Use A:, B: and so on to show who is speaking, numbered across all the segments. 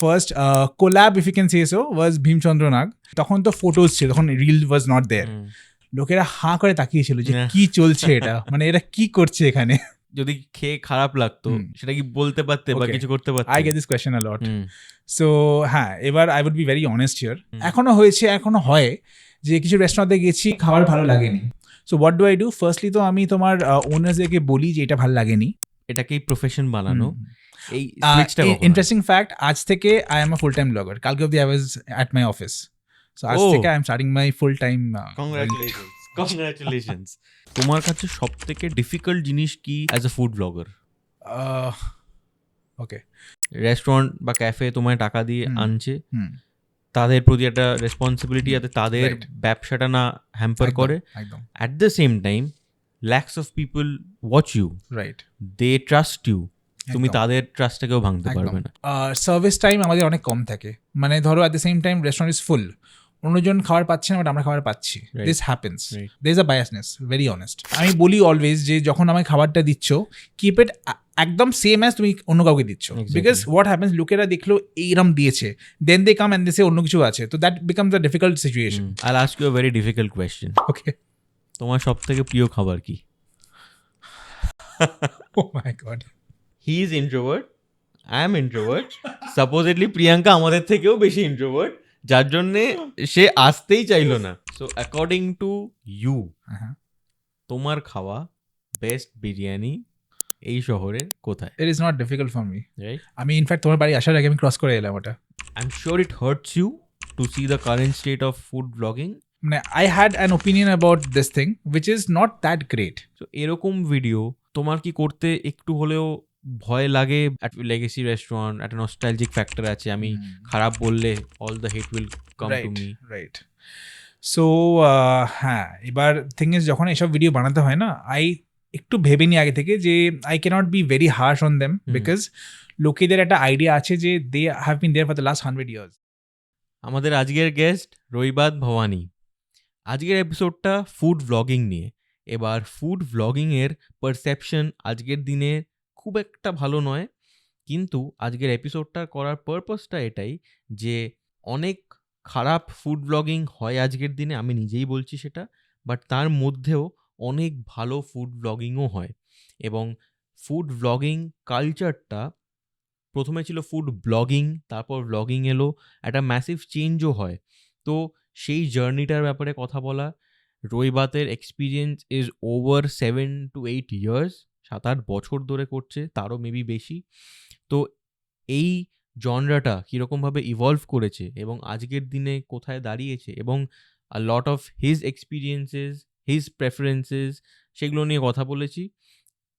A: First collab, if you can say so, was Bhimchandra Nag. তখন তো photos ছিল, তখন reel was not there. লোকেরা হাঁ করে তাকিয়েছিল যে কি চলছে এটা, মানে এরা কি করছে এখানে।
B: যদি খেয়ে খারাপ লাগতো সেটা কি বলতে পারতে বা কিছু করতে পারতে?
A: I get this question a lot. So হ্যাঁ, এবার I would be very honest here. এখনো হয় যে কিছু রেস্টুরেন্টে গেছি, খাবার ভালো লাগেনি। So what do I do? Firstly তো আমি তোমার ওনার্সদেরকে বলি যে এটা ভালো লাগেনি।
B: এটাকেই প্রফেশন বানানো। এই
A: ইন্টারেস্টিং ফ্যাক্ট, আজ থেকে I am a full time blogger. কালকে অবধি I was at my office. So আজ থেকে I am starting my full time.
B: Congratulations. তোমার কাছে সবথেকে ডিফিকাল্ট জিনিস কি as a food blogger?
A: Okay,
B: restaurant বা ক্যাফে তোমায় টাকা দিয়ে আনছে, তাদের প্রতি একটা রেসপন্সিবিলিটি যাতে তাদের ব্যবসাটা না হ্যাম্পার করে। At the same time lakhs of people watch you,
A: right?
B: they trust you. তুমি তাদের ট্রাস্টটাকেও ভাঙতে পারবে না।
A: সার্ভিস টাইম আমাদের অনেক কম থাকে, মানে ধরো at the same time restaurant is full, অন্যজন খাবার পাচ্ছে না বাট আমরা খাবার পাচ্ছি। This happens, there is a biasness, very honest. আমি বলি অলওয়েজ যে যখন আমায় খাবারটা দিচ্ছ, কিপ ইট একদম সেম অ্যাজ তুমি অন্য কাউকে দিচ্ছ, বিকজ হোয়াট হ্যাপেন্স, লোকেরা দেখলো এইরকম দিয়েছে, দেন দে কাম অ্যান্ড দে সে অন্য কিছু আছে, তো that becomes a difficult situation.
B: I will ask you a very difficult question.
A: Okay,
B: তোমার সবথেকে প্রিয় খাবার কি?
A: Oh my god,
B: he is introvert, I am introvert, supposedly Priyanka আমাদের থেকেও বেশি ইন্ট্রোভার্ট, যার জন্যে সে আসতেই চাইলো না। সো অ্যাকর্ডিং টু ইউ, তোমার খাওয়া বেস্ট বিরিয়ানি এই শহরের কোথায়?
A: It is not difficult for me,
B: right?
A: আমি ইনফ্যাক্ট তোমার বাড়ি আসার আগে আমি ক্রস করে এলাম ওটা।
B: I am sure it hurts you to see the current state of food blogging.
A: মানে I had an opinion about this thing which is not that great.
B: So এরকম ভিডিও তোমার কি করতে একটু হলেও ভয় লাগে? অ্যাট লেগেসি রেস্টুরেন্ট একটা নস্টালজিক ফ্যাক্টর আছে, আমি খারাপ বললে all the hate will come to me,
A: right? So হ্যাঁ, এবার থিং ইজ যখন এসব ভিডিও বানাতে হয় না, একটু ভেবে নিই আগে থেকে যে I cannot be very harsh on them, because লোকেদের একটা আইডিয়া আছে যে they have been there for the last 100 years.
B: আমাদের আজকের গেস্ট রৈবাত ভবানী। আজকের এপিসোডটা ফুড ব্লগিং নিয়ে। এবার ফুড ব্লগিংয়ের পারসেপশন আজকের দিনে খুব একটা ভালো নয়, কিন্তু আজকের এপিসোডটা করার পারপাসটা এটাই যে অনেক খারাপ ফুড ব্লগিং হয় আজকের দিনে, আমি নিজেই বলছি সেটা, বাট তার মধ্যেও অনেক ভালো ফুড ব্লগিংও হয়। এবং ফুড ব্লগিং কালচারটা প্রথমে ছিল ফুড ব্লগিং, তারপর ব্লগিং এলো, একটা ম্যাসিভ চেঞ্জও হয়। তো সেই জার্নিটার ব্যাপারে কথা বলা। রৈবাতের experience is over 7 to 8 years, 7-8 বছর ধরে করছে, তারও মেবি বেশি। তো এই জনরাটা কীরকমভাবে ইভলভ করেছে এবং আজকের দিনে কোথায় দাঁড়িয়েছে, এবং a lot of his experiences, his preferences, সেগুলো নিয়ে কথা বলেছি।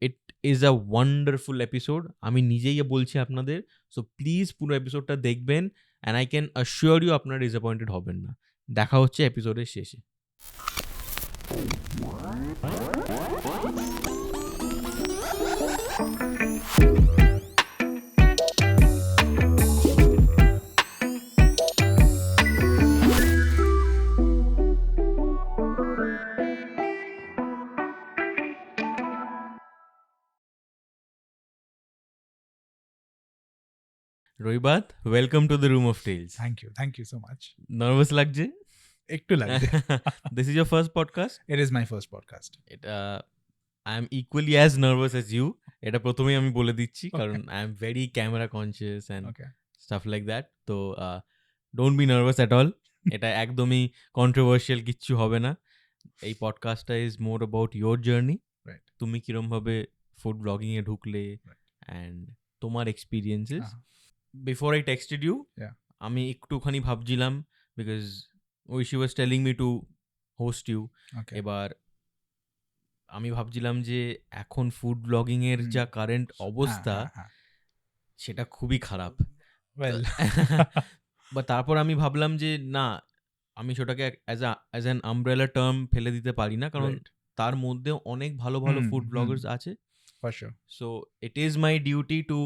B: It is a wonderful episode, আমি নিজেই বলছি আপনাদের। সো প্লিজ পুরো এপিসোডটা দেখবেন, and I can assure you আপনারা ডিসঅ্যাপয়েন্টেড হবেন না। দেখা হচ্ছে এপিসোডের শেষে। Raibat, welcome to the room of tales.
A: Thank you so much.
B: Nervous লাগছে?
A: একটু লাগছে।
B: This is your first podcast?
A: It is my first podcast.
B: এটা I M equally as nervous as you, এটা প্রথমেই আমি বলে দিচ্ছি, কারণ I am very camera conscious and stuff like that. তো don't be nervous at all, এটা একদমই কন্ট্রোভার্সিয়াল কিচ্ছু হবে না। এই পডকাস্টটা is more about your journey, তুমি কিরমভাবে ফুড ব্লগিংয়ে ঢুকলে অ্যান্ড তোমার experiences. Before I texted you, আমি একটুখানি ভাবছিলাম, because she was telling me to host you. এবার আমি ভাবছিলাম যে এখন ফুড ব্লগিং এর যা কারেন্ট অবস্থা সেটা খুবই খারাপ। বা তারপর আমি ভাবলাম যে না, আমি সেটাকে অ্যাজ অ্যান আমব্রেলা টার্ম ফেলে দিতে পারি না, কারণ তার মধ্যে অনেক ভালো ভালো ফুড ব্লগার্স আছে। So it is my duty to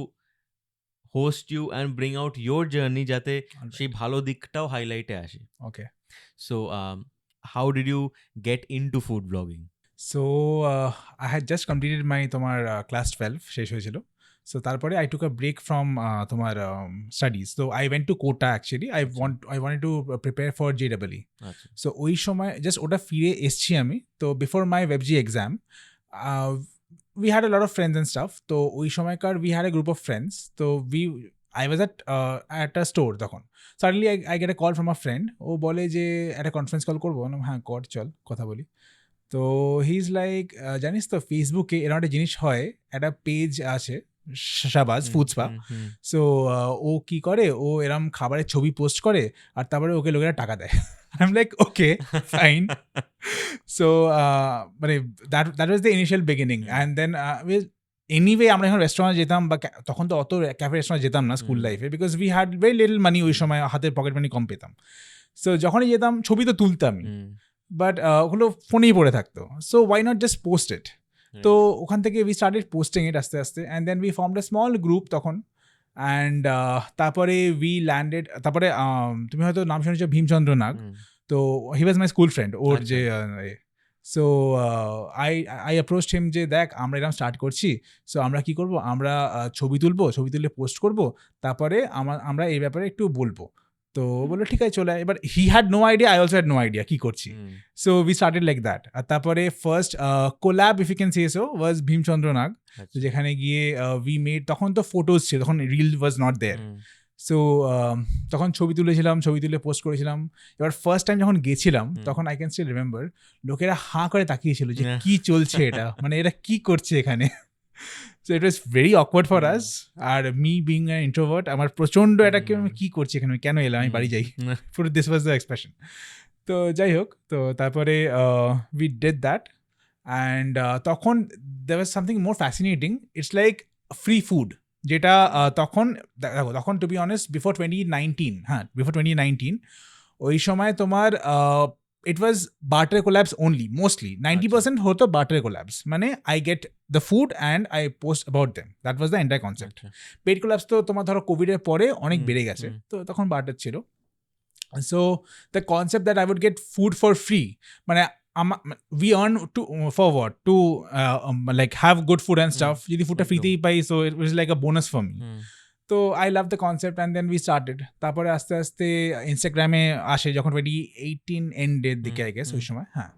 B: host you and bring out your journey, যাতে সেই ভালো দিকটাও হাইলাইটে আসে। Okay, so how did you get into food blogging?
A: So I had just completed my তোমার ক্লাস 12 শেষ হয়েছিল। সো তারপরে I took a break from তোমার স্টাডিজ, তো I went to Kota actually, I wanted to prepare for JEE।
B: আচ্ছা
A: so ওই সময় just ওটা ফিরে এসছি আমি, তো বিফোর মাই ওয়েবজি exam we had a lot of friends and stuff, তো ওই সময়কার we had a group of friends, তো I was at a store তখন, suddenly I get a call from a friend, ও বলে যে একটা কনফারেন্স কল করবো, হ্যাঁ কর, চল কথা বলি। তো হি ইজ লাইক, জানিস তো ফেসবুকে এরকম একটা জিনিস হয়, একটা পেজ আছে শাহবাজ ফুড স্পা, সো ও কি করে, ও এরম খাবারের ছবি পোস্ট করে আর তারপরে ওকে লোকেরা টাকা দেয়। I am like okay fine. So মানে that was the initial beginning, and then anyway আমরা যখন রেস্টুরেন্টে যেতাম, বা তখন তো অত ক্যাফে রেস্টুরেন্টে যেতাম না স্কুল লাইফে, because we had very little money, ওই সময় হাতের পকেট মানি কম পেতাম। সো যখনই যেতাম ছবি তো তুলতামই, বাট ওগুলো ফোনেই পড়ে থাকতো, so why not just post it. তো ওখান থেকে উই স্টার্টেড পোস্টিং ইট আস্তে আস্তে, and then we formed a small group তখন, অ্যান্ড তারপরে উই ল্যান্ডেড, তারপরে তুমি হয়তো নাম শুনেছো ভীমচন্দ্র নাগ, তো হি ওয়াজ মাই স্কুল ফ্রেন্ড, ওর যে সো আই অ্যাপ্রোচড হিম যে দেখ আমরা এরকম স্টার্ট করছি, সো আমরা কি করব, আমরা ছবি তুলে পোস্ট করব, তারপরে আমরা এই ব্যাপারে একটু বলবো। তো বললো ঠিক আছে চলে, এবার he had no idea, I also had no idea কি করছি। So we started like that. আর তারপরে first collab, if you can say so, was Bhimchandra Nag, যেখানে গিয়ে উই মেড, তখন তো ফটোজ ছিল, তখন reel was not there, so তখন ছবি তুলে পোস্ট করেছিলাম। এবার ফার্স্ট টাইম যখন গেছিলাম তখন আই ক্যান স্টিল রিমেম্বার, লোকেরা হাঁ করে তাকিয়েছিল যে কি চলছে এটা, মানে এরা কি করছে এখানে। So it was very awkward for us, আর মি বিং অ্যান ইন্ট্রোভার্ট, আমার প্রচণ্ড এটা কি করছি এখানে, কেন এলাম, আমি বাড়ি যাই, পুরো দিস ওয়াজ দ্য এক্সপ্রেশন। তো যাই হোক, তো তারপরে উই ডিড দ্যাট, অ্যান্ড তখন there was something more fascinating, it's like free food, যেটা তখন দেখো, তখন টু বি অনেস্ট বিফোর 2019, ওই সময় তোমার it was barter collabs only, mostly 90% হতো বার্টার কোল্যাবস, মানে I get the food and I post about them, that was the entire concept. Paid collabs তো তোমার ধরো কোভিডের পরে অনেক বেড়ে গেছে, তো তখন বার্টার ছিল। So the concept that I would get food for free, মানে we earn for what, to like have good food and stuff, যদি ফুডটা ফ্রিতেই পাই, so it was like a bonus for me. তো I love the concept, and then we started. তারপরে আস্তে আস্তে ইনস্টাগ্রামে আসে যখন 2018 এন্ডের দিকে আই গেস, ওই সময়, হ্যাঁ।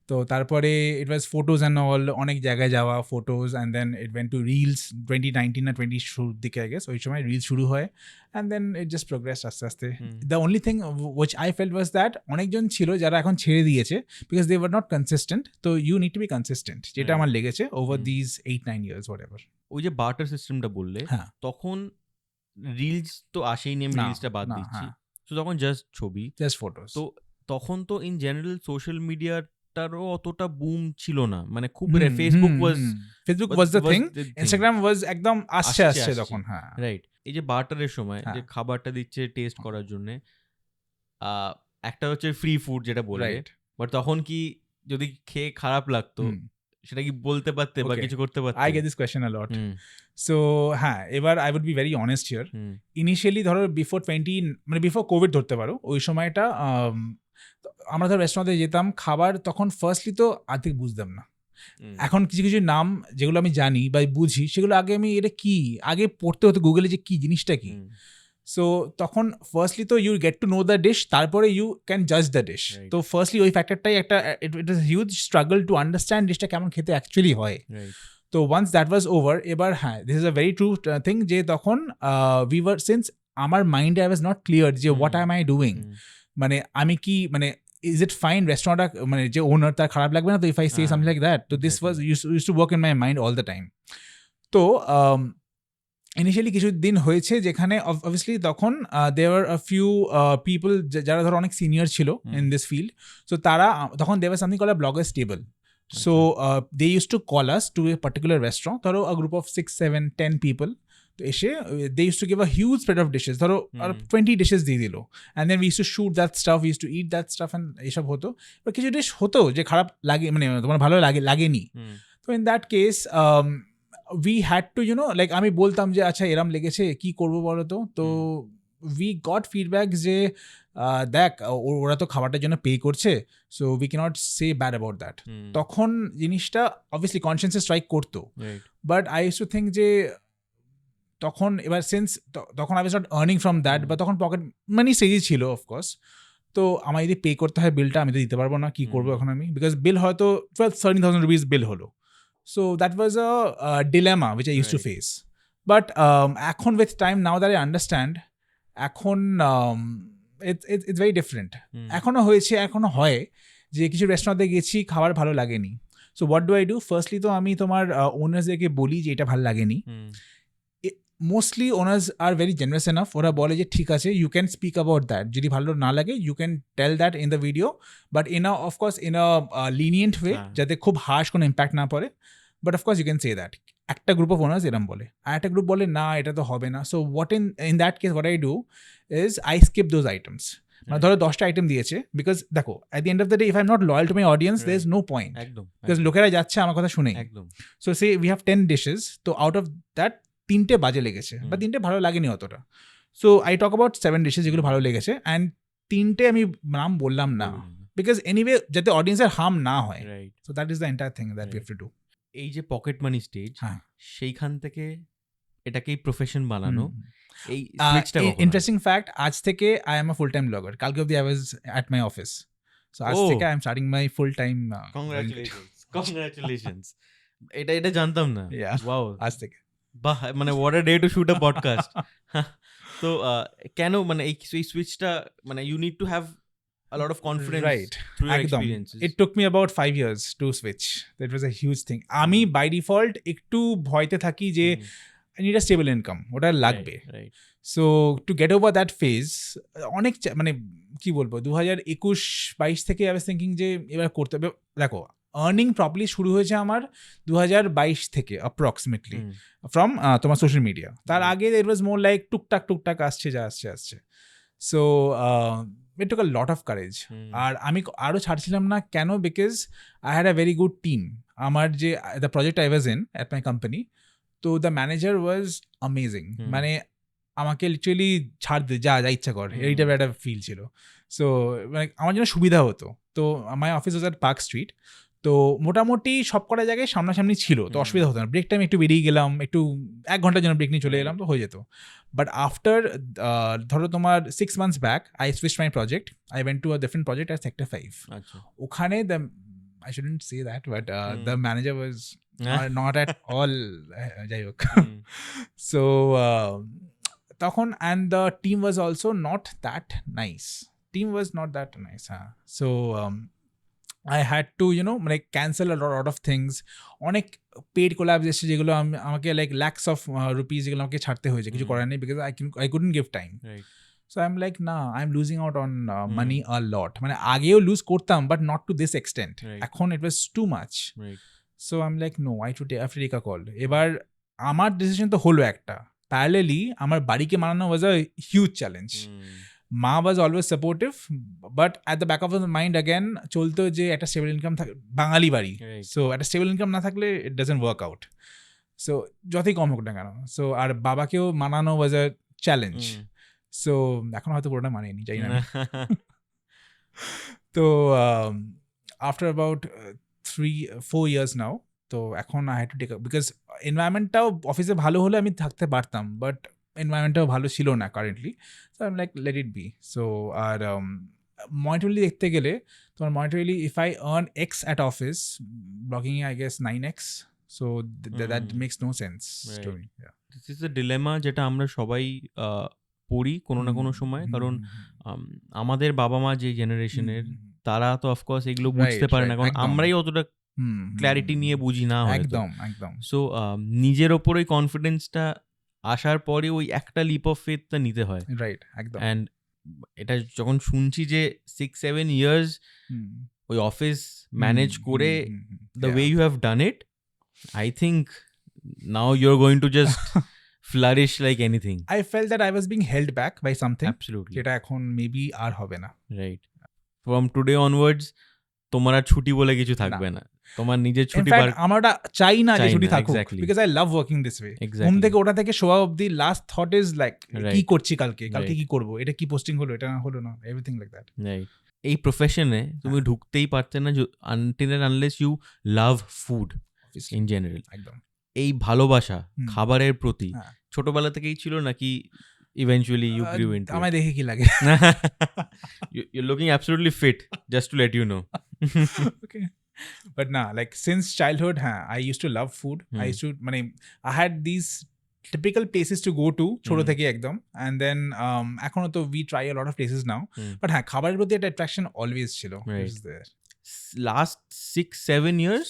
A: তো তারপরে it was photos and all, অনেক জায়গায় যাওয়া photos, and then it went to reels 2019 না 20 শুরুর দিকে আই গেস, ওই সময় রিলস শুরু হয়, and then it just progress আস্তে আস্তে। The only thing which I felt was that অনেকজন ছিল যারা এখন ছেড়ে দিয়েছে, because they were not consistent, তো you need to be consistent, যেটা আমার লেগেছে over these 8-9 years whatever.
B: ওই যে বার্টার সিস্টেমটা বললে,
A: হ্যাঁ,
B: তখন রিলস তো আসেইনি, আমি রিলসটা বাদ দিচ্ছি, তো তখন জাস্ট ছবি,
A: জাস্ট ফটোজ।
B: তো তখন তো ইন জেনারেল সোশ্যাল মিডিয়াটারও অতটা বুম ছিল না, মানে খুব Facebook
A: was the thing, Instagram was একদম আসছে তখন, হ্যাঁ
B: রাইট। এই যে বার্টারের সময় যে খাবারটা দিচ্ছে টেস্ট করার জন্য, একটা হচ্ছে ফ্রি ফুড যেটা বললে, বাট তখন কি যদি খেয়ে খারাপ লাগতো সেটা কি বলতে পারতে বা কিছু করতে পারতে?
A: I get this question a lot. So হ্যাঁ, এবার I would be very honest here. Initially ধরো বিফোর কোভিড ধরতে পারো, ওই সময়টা আমরা ধরো রেস্টুরেন্টে যেতাম, খাবার তখন ফার্স্টলি তো আর্ধেক বুঝতাম না। এখন কিছু কিছু নাম যেগুলো আমি জানি বা বুঝি, সেগুলো আগে আমি এটা কি আগে পড়তে হতো গুগলে যে কি জিনিসটা কি। সো তখন ফার্স্টলি তো you get to know the dish, তারপরে ইউ ক্যান জাজ দ্য ডিশ। তো ফার্স্টলি ওই ফ্যাক্টরটাই একটা, it is huge struggle to understand ডিশটা কেমন খেতে অ্যাকচুয়ালি হয়। তো ওয়ান্স দ্যাট ওয়াজ ওভার, এবার হ্যাঁ, this is a very true thing, যে তখন উই ওয়ার, সিন্স আমার মাইন্ডে আই ওয়াজ নট ক্লিয়ার যে what I am I doing, মানে আমি কি, মানে is it fine restaurant মানে যে ওনার তার খারাপ লাগবে না তো if I say something like that? So this was used to work in my mind all the time. তো ইনিশিয়ালি কিছু দিন হয়েছে যেখানে অবভিয়াসলি তখন there were a few people যারা ধরো অনেক সিনিয়র ছিল in this field, so তারা তখন there was something called a bloggers table. So they used to call us to a particular restaurant, ধরো a group of 6, 7, 10 people, তো এসে they used to give a huge spread of dishes, ধরো 20 dishes দিয়ে দিল, and then we used to shoot that stuff, we used to eat that stuff, and এসব হতো। এবার কিছু ডিশ হতো যে খারাপ লাগে, মানে তোমার ভালো লাগেনি, তো in that case we had to, you know, like আমি বলতাম যে আচ্ছা এরম লেগেছে, কি করবো বলো তো we got feedback যে দেখ ওরা তো খাবারটার জন্য পে করছে, so we cannot say bad about that. তখন জিনিসটা obviously conscience strike করতো, but I used to think যে তখন এবার সিন্স তখন I was not earning from that, বা তখন পকেট মানি স্টেজই ছিল অফকোর্স। তো আমার যদি পে করতে হয় বিলটা, আমি তো দিতে পারবো না, কি করবো এখন আমি, বিকজ বিল হয়তো 12,000-13,000 rupees বিল হলো। So that was a dilemma which I use to face. But এখন with time now that I understand, এখন ইটস ভেরি ডিফারেন্ট। এখনো হয় যে কিছু রেস্টুরেন্টে গেছি, খাবার ভালো লাগেনি। So what do I do? Firstly তো আমি তোমার ওনার্সদেরকে বলি যে এটা ভালো লাগেনি। Mostly owners are very generous enough, ওরা বলে যে ঠিক আছে, you can speak about that, যদি ভালো না লাগে you can tell that in the video, but in a of course in a lenient way, যাতে খুব হার্শ কোনো ইম্প্যাক্ট না পড়ে, but of course you can say that. একটা গ্রুপ অফ ওনার্স এরম বলে, আর একটা গ্রুপ বলে না এটা তো হবে না। So what in that case what I do is I skip those items. মানে ধরো 10টা আইটেম দিয়েছে, বিকজ দেখো at the end of the day if I am not loyal to my audience there is no point, because লোকেরা যাচ্ছে আমার কথা শুনেই। So say we have 10 dishes, তো আউট অফ দ্যাট 3টে বাজে লেগেছে বা 3টে ভালো লাগেনি অতটা। So I talk about 7 dishes যেগুলো ভালো লেগেছে, অ্যান্ড 3টে আমি নাম বললাম না, বিকজ এনিওয়ে যাতে অডিয়েন্সের হার্ম না হয়। So that is the entire thing that we have to do.
B: এই যে পকেট মানি স্টেজ, সেইখান থেকে এটাকেই প্রফেশন বানানো, এই সুইচটা
A: ইন্টারেস্টিং ফ্যাক্ট, আজ থেকে I am a full time blogger. কালকে অবধি I was at my office, so আজ থেকে I am starting my full time.
B: Congratulations. এটা জানতাম না। ওয়াও,
A: আজ থেকে
B: বাহ, মানে what a day to shoot a podcast. তো কেন মানে এই সুইচটা, মানে you need to have a lot of confidence,
A: right,
B: through your experiences.
A: It took me about 5 years to switch. That was a huge thing. আমি by default একটু ভয়তে থাকি যে I need a stable income, ওটা লাগবে। So to get over that phase, অনেক মানে কি বলবো, 2021-22 থেকে I was thinking যে এবার করতে হবে। দেখো আর্নিং প্রপারলি শুরু হয়েছে আমার 2022 থেকে অ্যাপ্রক্সিমেটলি, ফ্রম তোমার সোশ্যাল মিডিয়া। তার আগে ইট ওয়াজ মোর লাইক টুকটাক আসছে যা আসছে। So it took a lot of courage. আর আমি আরও ছাড়ছিলাম না কেন? Because I had a very good team. আমার যে the project I was in at my company, তো দ্য ম্যানেজার ওয়াজ অ্যামেজিং। মানে আমাকে লিটারালি ছাড় দে, যা ইচ্ছা কর, এইটা একটা ফিল ছিল। সো মানে আমার জন্য সুবিধা হতো। তো my office was at park street, তো মোটামুটি সব কটা জায়গায় সামনাসামনি ছিল, তো অসুবিধা হতো না। ব্রেক টাইম একটু বেরিয়ে গেলাম, একটু 1 ঘন্টার জন্য ব্রেক নিয়ে চলে এলাম, তো হয়ে যেত। বাট আফটার ধরো তোমার 6 months back I switched my project, I went to a different project at sector 5। ওখানে the I shouldn't say that, but the manager was not at all, যাই হোক। সো তখন and the team was also not that nice, হ্যাঁ। So I had to, মানে cancel a lot of things. অনেক paid কোলাবস এসেছে যেগুলো আমাকে like lakhs of rupees যেগুলো আমাকে ছাড়তে হয়েছে, কিছু করার নেই, because I couldn't give time. So I'm like, nah, I'm losing out on money a lot. মানে আগেও লুজ করতাম, but not to this extent. এখন it was too much. So I'm like, no, I have to take a call. এবার আমার decision তো হলো একটা, parallelly আমার বাড়িকে মানানো was a huge challenge. মা was always supportive, but at the back of the mind again চলতো যে একটা স্টেবল ইনকাম থাকে, বাঙালি বাড়ি, সো একটা স্টেবল ইনকাম না থাকলে it doesn't work out. So যতই কম হোক না কেন, সো আর বাবাকেও মানানো ওয়াজ আ চ্যালেঞ্জ। সো এখন হয়তো পুরোটা মানিয়ে যাই না। তো আফটার অ্যাবাউট 3-4 years নাও, তো এখন I had to take, because এনভায়রনমেন্টটাও অফিসে ভালো হলে আমি থাকতে পারতাম, বাট এনভায়রনমেন্টটাও ভালো ছিল না currently. So I am like let it be. So আর মনিটরিলি দেখতে গেলে তোমার monetarily if I earn X at office, blogging I guess 9x, so that makes no sense to me.
B: This is the dilemma যেটা আমরা সবাই পড়ি কোনো না কোনো সময়, কারণ আমাদের বাবা মা যে জেনারেশনের, তারা তো অফকোর্স এগুলো বুঝতে পারে না, কারণ আমরাই অতটা ক্ল্যারিটি নিয়ে বুঝি না।
A: একদম।
B: সো নিজের ওপর ওই কনফিডেন্সটা আসার পরে ওই একটা লিপ অফ ফেথটা নিতে হয়।
A: রাইট, একদম।
B: অ্যান্ড এটা যখন শুনছি যে 6-7 years ওই অফিস ম্যানেজ করে the way you have done it, I think now you are going to just flourish like anything.
A: I felt that I was being held back by something.
B: Absolutely.
A: যেটা এখন maybe আর হবে না।
B: Right. From today onwards তোমার আর ছুটি বলে কিছু থাকবে না, তোমার নিজের ছুটি।
A: আমরা চাই না যে ছুটি থাকুক, because I love working this way. ঘুম থেকে ওটা থেকে শোয়া অবধি লাস্ট থট ইজ লাইক কি করছি কালকে কি করবো, এটা কি পোস্টিং হলো, এটা হলো না, এভরিথিং লাইক দ্যাট।
B: রাইট। এই প্রফেশনে তুমি ঢুকতেই পারতে না until and unless you love food in general.
A: একদম।
B: এই ভালোবাসা খাবারের প্রতি ছোটবেলা থেকেই ছিল নাকি ইভেন্চুয়ালি ইউ গ্রিউ ইনটু
A: আমায় দেখে কি লাগে?
B: you're looking absolutely fit, just to let you know.
A: Okay. But nah, like since childhood, I used to love food. I used to, I had these typical places to go to ছোটো থেকে একদম, and then এখনো তো we try a lot of places now, but খাবারের প্রতি একটা attraction always ছিল.
B: Right.
A: It was there.
B: Last 6-7 years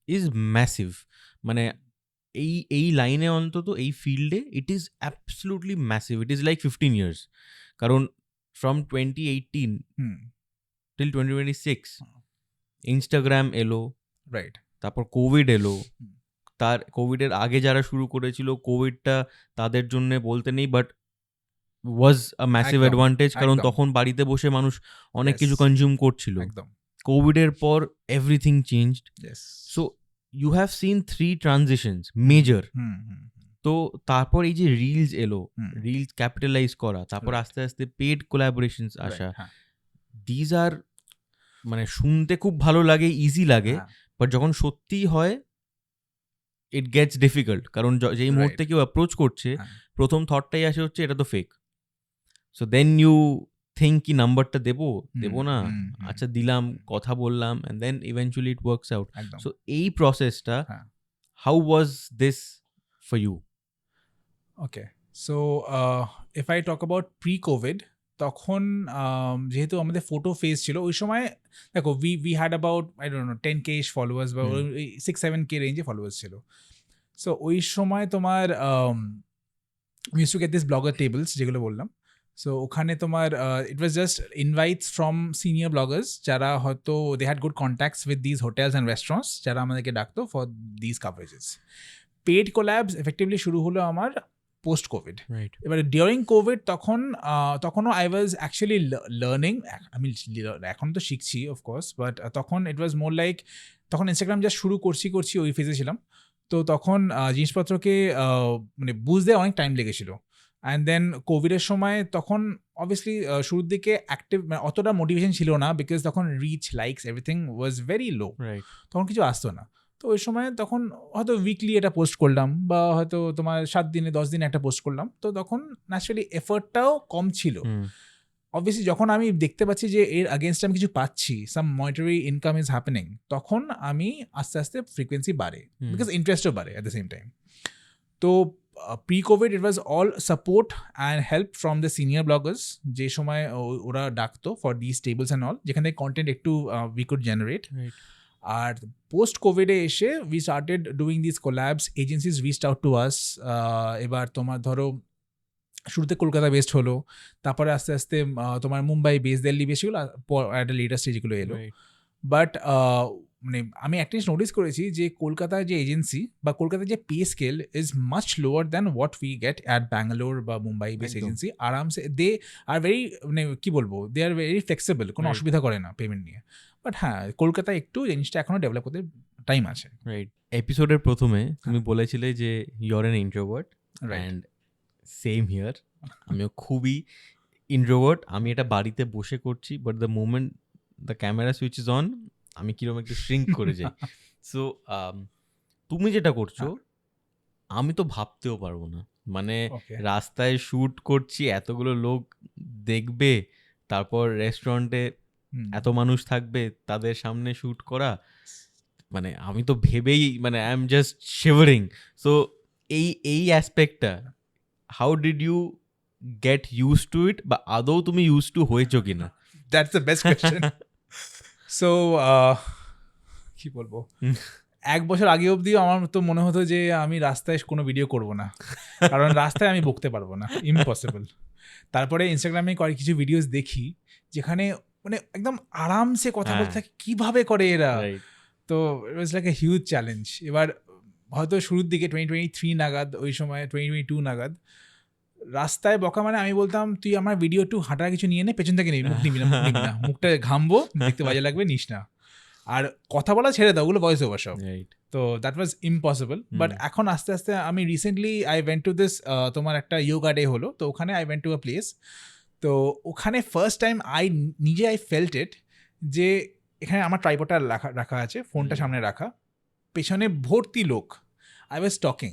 B: is massive. মানে এই লাইনে অন্তত এই ফিল্ডে it is absolutely massive. It is like 15 years. কারণ ফ্রম 2018 till 2026 ইনস্টাগ্রাম এলো,
A: রাইট,
B: তারপর কোভিড এলো. তার কোভিডের আগে যারা শুরু করেছিল কোভিডটা তাদের জন্য বলতে নেই, but was a massive advantage, কারণ তখন বাড়িতে বসে মানুষ অনেক কিছু কনজিউম করছিল.
A: একদম.
B: কোভিডের পর everything changed. So you have seen 3 transitions major. তো তারপর এই যে রিলস এলো, রিলস ক্যাপিটালাইজ করা, তারপর আস্তে আস্তে পেড কোলাবোরেশনস আসা, দিজ আর মানে শুনতে খুব ভালো লাগে, ইজি লাগে, বাট যখন সত্যিই হয় ইট গেটস ডিফিকাল্ট. কারণ যেই মুহূর্তে কেউ অ্যাপ্রোচ করছে প্রথম থটটাই আসে হচ্ছে এটা তো fake. So then you think কি নাম্বারটা দেবো না, আচ্ছা দিলাম, কথা বললাম, and then eventually it works out. So এই প্রসেসটা how was this for you?
A: Okay, so if I talk about pre covid, তখন যেহেতু আমাদের ফটো ফেজ ছিল ওই সময়, দেখো we had about I don't know 10K followers বা 6-7K রেঞ্জে ফলোয়ার্স ছিল. সো ওই সময় তোমার we used to get this blogger tables যেগুলো বললাম. সো ওখানে তোমার it was just invites from senior bloggers যারা হয়তো they had good contacts with this hotels and restaurants যারা আমাদেরকে ডাকতো for this coverages. Paid collabs effectively শুরু হলো আমার পোস্ট কোভিড. এবারে ডিউরিং কোভিড তখনও আই ওয়াজ অ্যাকচুয়ালি লার্নিং. আমি এখন তো শিখছি অফকোর্স, বাট তখন ইট ওয়াজ মোর লাইক, তখন ইনস্টাগ্রাম জাস্ট শুরু করছি ওই ফেজে ছিলাম. তো তখন জিনিসপত্রকে মানে বুঝতে অনেক টাইম লেগেছিল. অ্যান্ড দেন কোভিডের সময় তখন অবভিয়াসলি শুরুর দিকে অ্যাক্টিভ অতটা মোটিভেশন ছিল না, বিকজ তখন reach, likes, everything was very low. তখন কিছু আসতো না. তো ওই সময় তখন হয়তো উইকলি এটা পোস্ট করলাম, বা হয়তো তোমার 7 দিনে 10 দিনে একটা পোস্ট করলাম. তো তখন ন্যাচারালি এফোর্টটাও কম ছিল. অবভিয়াসলি যখন আমি দেখতে পাচ্ছি যে এর আগেনস্টে আমি কিছু পাচ্ছি, some monetary income is happening, তখন আমি আস্তে আস্তে ফ্রিকোয়েন্সি বাড়ে, বিকজ ইন্টারেস্টও বাড়ে অ্যাট দ্য সেম টাইম. তো pre covid it was all support and help from the senior bloggers, যে সময় ওরা ডাকতো for this tables and all, যেখান থেকে কন্টেন্ট একটু উই কুড জেনারেট. আর পোস্ট কোভিডে এসে we started doing this collabs, agencies reached out to us. এবার তোমার ধরো শুরুতে কলকাতা বেসড হলো, তারপরে আস্তে আস্তে তোমার মুম্বাই বেস, দিল্লি বেস, এগুলো একটা লেটার স্টেজগুলো এলো. বাট মানে আমি একটা জিনিস নোটিস করেছি যে কলকাতার যে এজেন্সি বা কলকাতার যে pay scale is much lower than what we get at Bangalore বা মুম্বাই বেস এজেন্সি. আরামসে দে আর ভেরি, মানে কি বলবো, দে আর ভেরি ফ্লেক্সিবল, কোনো অসুবিধা করে না পেমেন্ট নিয়ে. বাট হ্যাঁ, কলকাতায় একটু জিনিসটা এখনো ডেভেলপ করতে টাইম আছে.
B: রাইট. এপিসোডের প্রথমে তুমি বলেছিলে যে you are an introvert, and same here. আমিও খুবই ইন্ট্রোভার্ট. আমি এটা বাড়িতে বসে করছি, but the moment the camera switch is on আমি কিরকম একটু শ্রিঙ্ক করে যাই. সো তুমি যেটা করছো আমি তো ভাবতেও পারবো না. মানে রাস্তায় শ্যুট করছি, এতগুলো লোক দেখবে, তারপর রেস্টুরেন্টে এত মানুষ থাকবে, তাদের সামনে শ্যুট করা, মানে আমি তো ভেবেই মানে I am just shivering. So এই অ্যাসপেক্টটা how did you get use to it, বা আদৌ তুমি ইউজ টু হয়েছো কিনা?
A: That's the best question. So কি বলবো, 1 বছর আগে অবধিও আমার তো মনে হতো যে আমি রাস্তায় কোনো ভিডিও করব না, কারণ রাস্তায় আমি বকতে পারবো না, ইম্পসিবল. তারপরে ইনস্টাগ্রামে কিছু ভিডিওস দেখি যেখানে মানে একদম আরামসে কথা বলতে থাকে, কীভাবে করে এরা. তো it was like a huge challenge. এবার হয়তো শুরুর দিকে 2023 নাগাদ, ওই সময় 2022 নাগাদ রাস্তায় বকা মানে আমি বলতাম, তুই আমার ভিডিও একটু হাঁটার কিছু নিয়ে নে, পেছন থেকে মুখ নিবি না, মুখটা ঘামবো, দেখতে বাজে লাগবে, নিস না. আর কথা বলা ছেড়ে দাও, ওগুলো ভয়েস ওভার সব. তো দ্যাট ওয়াজ ইম্পসিবল. বাট এখন আস্তে আস্তে আমি recently I went to this, তোমার একটা ইয়োগা ডে হলো, তো ওখানে I went to a place. তো ওখানে ফার্স্ট টাইম আই ফেল্ট ইট, যে এখানে আমার ট্রাইপডটা রাখা আছে, ফোনটা সামনে রাখা, পেছনে ভর্তি লোক. I was talking,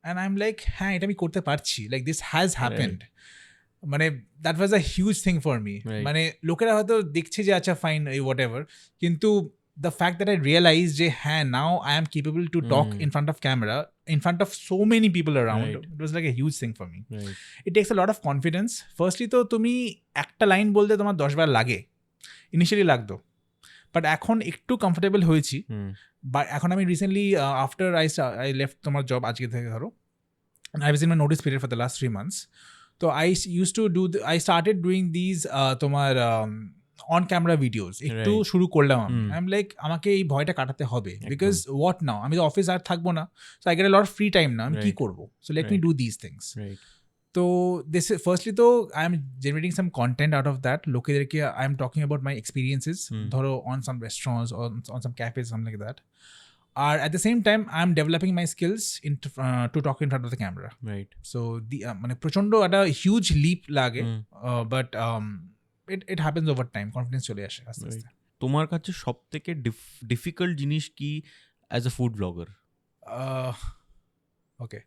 A: and I am like হ্যাঁ এটা আমি করতে পারছি, লাইক দিস হ্যাজ হ্যাপেন্ড। মানে that was a huge thing for me. মানে লোকেরা হয়তো দেখছে যে আচ্ছা ফাইন এই হোয়াট এভার, কিন্তু the fact that I realized যে হ্যাঁ now I am capable to talk in front of camera, in front of so many people around, it was like a huge thing for me. It takes a lot of confidence. Firstly তো তুমি একটা line বলতে তোমার 10 বার লাগে, initially লাগতো, but এখন একটু comfortable হয়েছি। বাট এখন আমি রিসেন্টলি আফটার আই লেফট তোমার জব আজকে থেকে ধরো, I was in my notice period for the last 3 months. So I started doing these তোমার অন ক্যামেরা ভিডিওস একটু শুরু করলাম আমি। আই এম লাইক আমাকে এই ভয়টা কাটাতে হবে, বিকজ হোয়াট নাও, আমি তো অফিস আর থাকবো না, so I get a lot of free time না, আমি কি করবো, so let me do this things. তো দিস ফার্স্টলি তো I am generating some content out of that, লোকেদেরকে I am talking about my experiences, ধরো on some restaurants, on some cafes, some like that. আর at the same time I am developing my skills to talk in front of the camera,
B: right?
A: So the মানে প্রচন্ড একটা huge lip লাগে, but it happens over time, confidence চলে আসে আস্তে আস্তে।
B: তোমার কাছে সবথেকে ডিফিকাল্ট জিনিস কি as a food blogger?
A: Okay,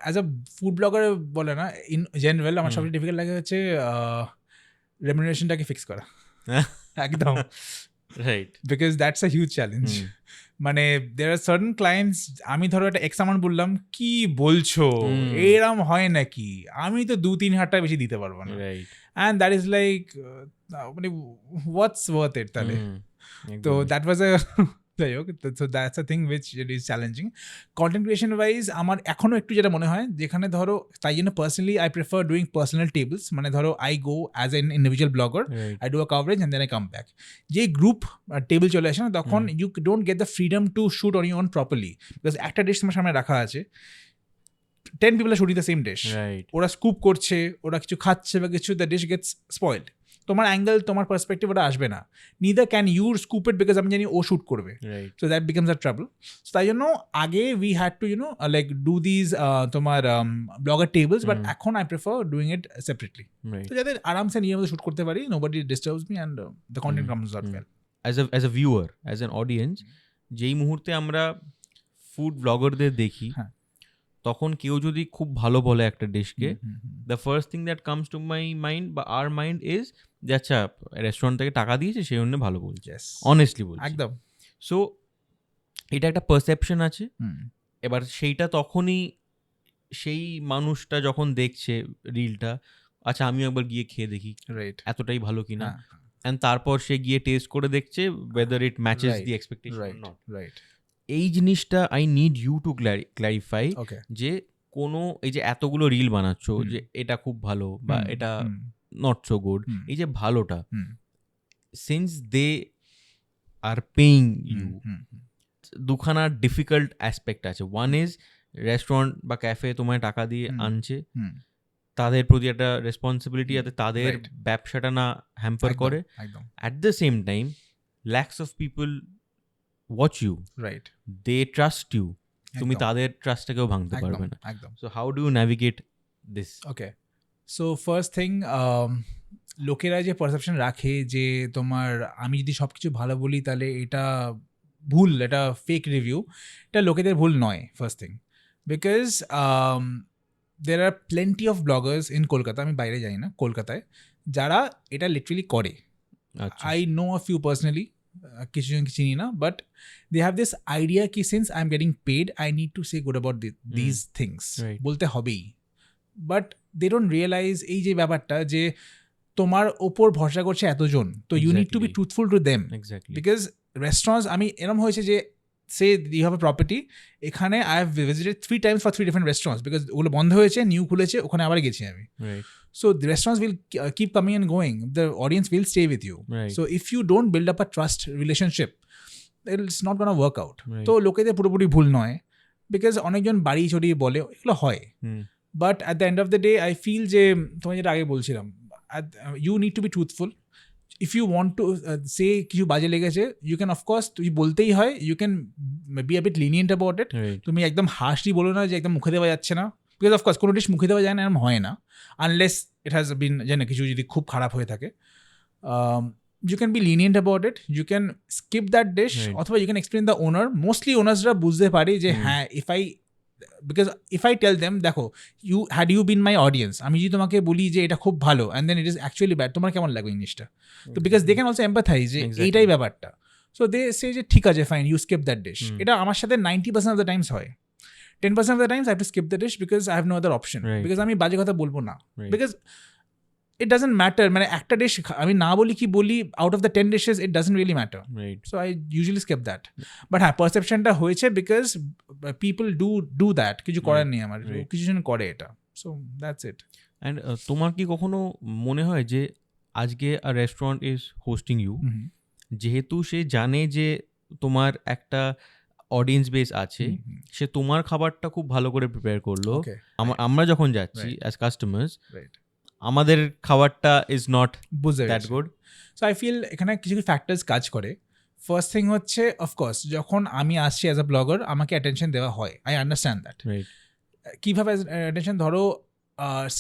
A: as a food blogger বলে না, ইন জেনারেল আমার সবচেয়ে ডিফিকাল্ট লাগে হচ্ছে রেমুনারেশনটাকে ফিক্স করা। একদম
B: right,
A: because that's a huge challenge. মানে দের আর সার্টেন ক্লায়েন্টস, আমি ধরো একটা এক্স অ্যামাউন্ট বললাম, কি বলছো এরম হয় নাকি, আমি তো 2-3 হাজার টাকা বেশি দিতে পারবো না, অ্যান্ড দ্যাট ইজ লাইক মানে হোয়াটস ওয়ার্থ ইট তাহলে। তো দ্যাট ওয়াজ আ যাই হোক, so that's a thing which it is challenging. Content creation wise আমার এখনও একটু যেটা মনে হয়, যেখানে ধরো তাই জন্য personally I prefer doing personal tables, মানে ধরো I go as an individual blogger, I do a coverage and then I come back. যে গ্রুপ টেবিল চলে আসে না, তখন you don't get the freedom to shoot on your own properly, because একটা dish তোমার সামনে রাখা আছে, 10 people are shooting the same dish, ওরা স্কুপ করছে, ওরা কিছু খাচ্ছে বা কিছু, দ্য ডিশ গেটস স্পয়েলড, তোমার অ্যাঙ্গেল তোমার পার্সপেক্টিভ ওটা আসবে না, neither can you scoop it, because আমি জানি ও শ্যুট করবে, so that becomes a trouble. So তাই জন্য আগে we had to like do these তোমার ব্লগার টেবলস, বাট এখন I prefer doing it separately, তো যাতে আরামসে নিজের মধ্যে শ্যুট করতে পারি, nobody disturbs me and the content comes out well.
B: As a viewer, as an audience, যেই মুহূর্তে আমরা ফুড ব্লগারদের দেখি, তখন কেউ যদি খুব ভালো বলে একটা ডিশকে, the first thing that comes to my mind বা আওয়ার মাইন্ড ইজ যে আচ্ছা রেস্টুরেন্ট থেকে টাকা দিয়েছে, সেই জন্য ভালো বলছে, অনেস্টলি বলছে
A: একদম।
B: সো এটা একটা পারসেপশন আছে। এবার সেইটা তখনই সেই মানুষটা যখন দেখছে রিলটা, আচ্ছা আমিও একবার গিয়ে খেয়ে দেখি এতটাই ভালো কিনা, অ্যান্ড তারপর সে গিয়ে টেস্ট করে দেখছে whether it matches the expectation or not. এই জিনিসটা I need you to clarify, যে কোনো এই যে এতগুলো রিল বানাচ্ছ, যে এটা খুব ভালো বা এটা নট সো গুড, এই যে ভালোটা, since they are paying you, দুখানা ডিফিকাল্ট অ্যাসপেক্ট আছে। ওয়ান ইজ রেস্টুরেন্ট বা ক্যাফে তোমায় টাকা দিয়ে আনছে, তাদের প্রতি একটা রেসপন্সিবিলিটি যাতে তাদের ব্যবসাটা না হ্যাম্পার করে। At the same time lakhs of people watch you, they trust you, তুমি তাদের ট্রাস্টটাকেও ভাঙতে পারবে না। So how do you navigate this?
A: Okay, so first thing, লোকেরা যে পারসেপশন রাখে যে তোমার আমি যদি সব কিছু ভালো বলি তাহলে এটা ভুল, এটা ফেক রিভিউ, এটা লোকেদের ভুল নয় first thing, because there are plenty of bloggers in Kolkata, আমি বাইরে যাই না, কলকাতায়, যারা এটা লিটারালি করে। I know a few personally, কিছু জনকে চিনি না, but they have this idea ki since I'm getting paid I need to say good about these things, বলতে হবেই, but they don't realize এই যে ব্যাপারটা যে তোমার ওপর ভরসা করছে এতজন, তো you need to be truthful to them, because restaurants, আমি এরকম হয়েছে যে say you have a property, এখানে I have visited 3 times for 3 different restaurants, because ওগুলো বন্ধ হয়েছে, নিউ খুলেছে, ওখানে আবার গেছি আমি। So the restaurants will keep coming and going, the audience will stay with you, so if you don't build up a trust relationship, it's not gonna work out. তো লোকেদের পুরোপুরি ভুল নয়, because অনেকজন বাড়ি চড়িয়ে বলে, এগুলো হয়, but at the end of the day I feel যে তোমায় যেটা আগে বলছিলাম, you need to be truthful. If you want to say কিছু বাজে লেগেছে, you can of course, তুই বলতেই হয়, you can be a bit lenient about it, তুমি একদম হার্শলি বলো না যে একদম মুখে দেওয়া যাচ্ছে না, because of course কোনো ডিশ মুখে দেওয়া যায় না, এরকম হয় না, unless it has been জানে কিছু যদি খুব খারাপ হয়ে থাকে, you can be lenient about it, you can skip that dish, অথবা you can explain the owner, mostly ownersরা বুঝতে পারে যে হ্যাঁ if I because if I tell them দেখো had you been my audience, আমি যদি তোমাকে বলি যে এটা খুব ভালো and then it is actually bad, তোমার কেমন লাগবে জিনিসটা? তো because they can also empathise যে এইটাই ব্যাপারটা। সো দে সে যে ঠিক আছে fine, you skip that dish. এটা আমার সাথে 90% অফ দ্য টাইমস হয়। 10% of the times I have to skip the dish because I have no other option.
B: Right.
A: Because আমি বাজে কথা বলবো না।
B: Right.
A: Because it doesn't matter, মানে একটা ডিশ আমি না বলি কি বলি, out of the 10 dishes it doesn't really matter.
B: Right.
A: So I usually skip that. But হ্যাঁ, perceptionটা হয়েছে because people do that, কিছু করার নেই আমার, কিছু জন করে এটা। So that's it.
B: And তোমার কি কখনো মনে হয় যে আজকে a restaurant is hosting you, যেহেতু সে জানে যে তোমার একটা অডিয়েন্স বেস আছে, সে তোমার খাবারটা খুব ভালো করে প্রিপেয়ার করলো, আমরা যখন যাচ্ছি অ্যাজ কাস্টমার্স, আমাদের খাবারটা is not that good.
A: So I feel এখানে কিছু ফ্যাক্টরস কাজ করে। ফার্স্ট থিং হচ্ছে অফকোর্স যখন আমি আসছি অ্যাজ আ ব্লগার আমাকে অ্যাটেনশন দেওয়া হয়, আই আন্ডারস্ট্যান্ড দ্যাট। কীভাবে অ্যাটেনশন, ধরো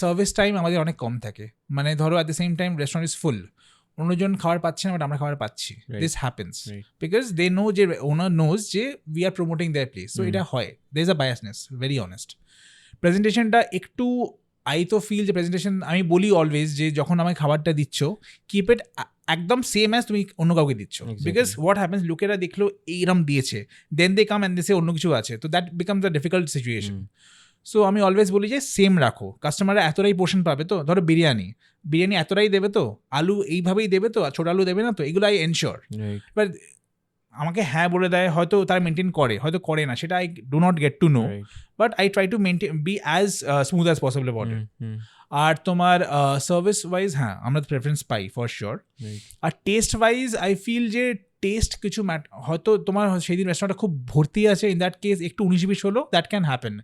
A: সার্ভিস টাইম আমাদের অনেক কম থাকে, মানে ধরো at the same time restaurant is full, অন্যজন খাবার পাচ্ছে না বাট আমরা খাবার পাচ্ছি, this happens because they know যে ওনার নোজ যে we are promoting their place. So এটা হয়, there is a biasness, very honest. প্রেজেন্টেশনটা একটু, আই তো ফিল যে প্রেজেন্টেশন, আমি বলি অলওয়েজ যে যখন আমায় খাবারটা দিচ্ছ কিপ ইট একদম সেম অ্যাজ তুমি অন্য কাউকে দিচ্ছ, বিকজ হোয়াট হ্যাপেন্স, লোকেরা দেখলো এইরকম দিয়েছে, দেন দে কাম অ্যান্ড দে সে অন্য কিছু আছে, তো that becomes a difficult situation. So আমি অলওয়েজ বলি যে সেম রাখো, কাস্টমাররা এতটাই পোর্শন পাবে তো, ধরো বিরিয়ানি এতটাই দেবে তো, আলু এইভাবেই দেবে তো, ছোট আলু দেবে না তো, এগুলো আই এনশিওর। বাট আমাকে হ্যাঁ বলে দেয়, হয়তো তারা মেনটেন করে, হয়তো করে না, সেটা I do not get to know, but I try to maintain be as smooth as possible about it. আর তোমার সার্ভিস ওয়াইজ হ্যাঁ আমরা প্রেফারেন্স পাই ফর শিওর। আর টেস্ট ওয়াইজ আই ফিল যে টেস্ট কিছু হয়তো তোমার সেই দিন রেস্টুরেন্টটা খুব ভর্তি আছে, ইন দ্যাট কেস একটু 19-20 হলো, that can happen.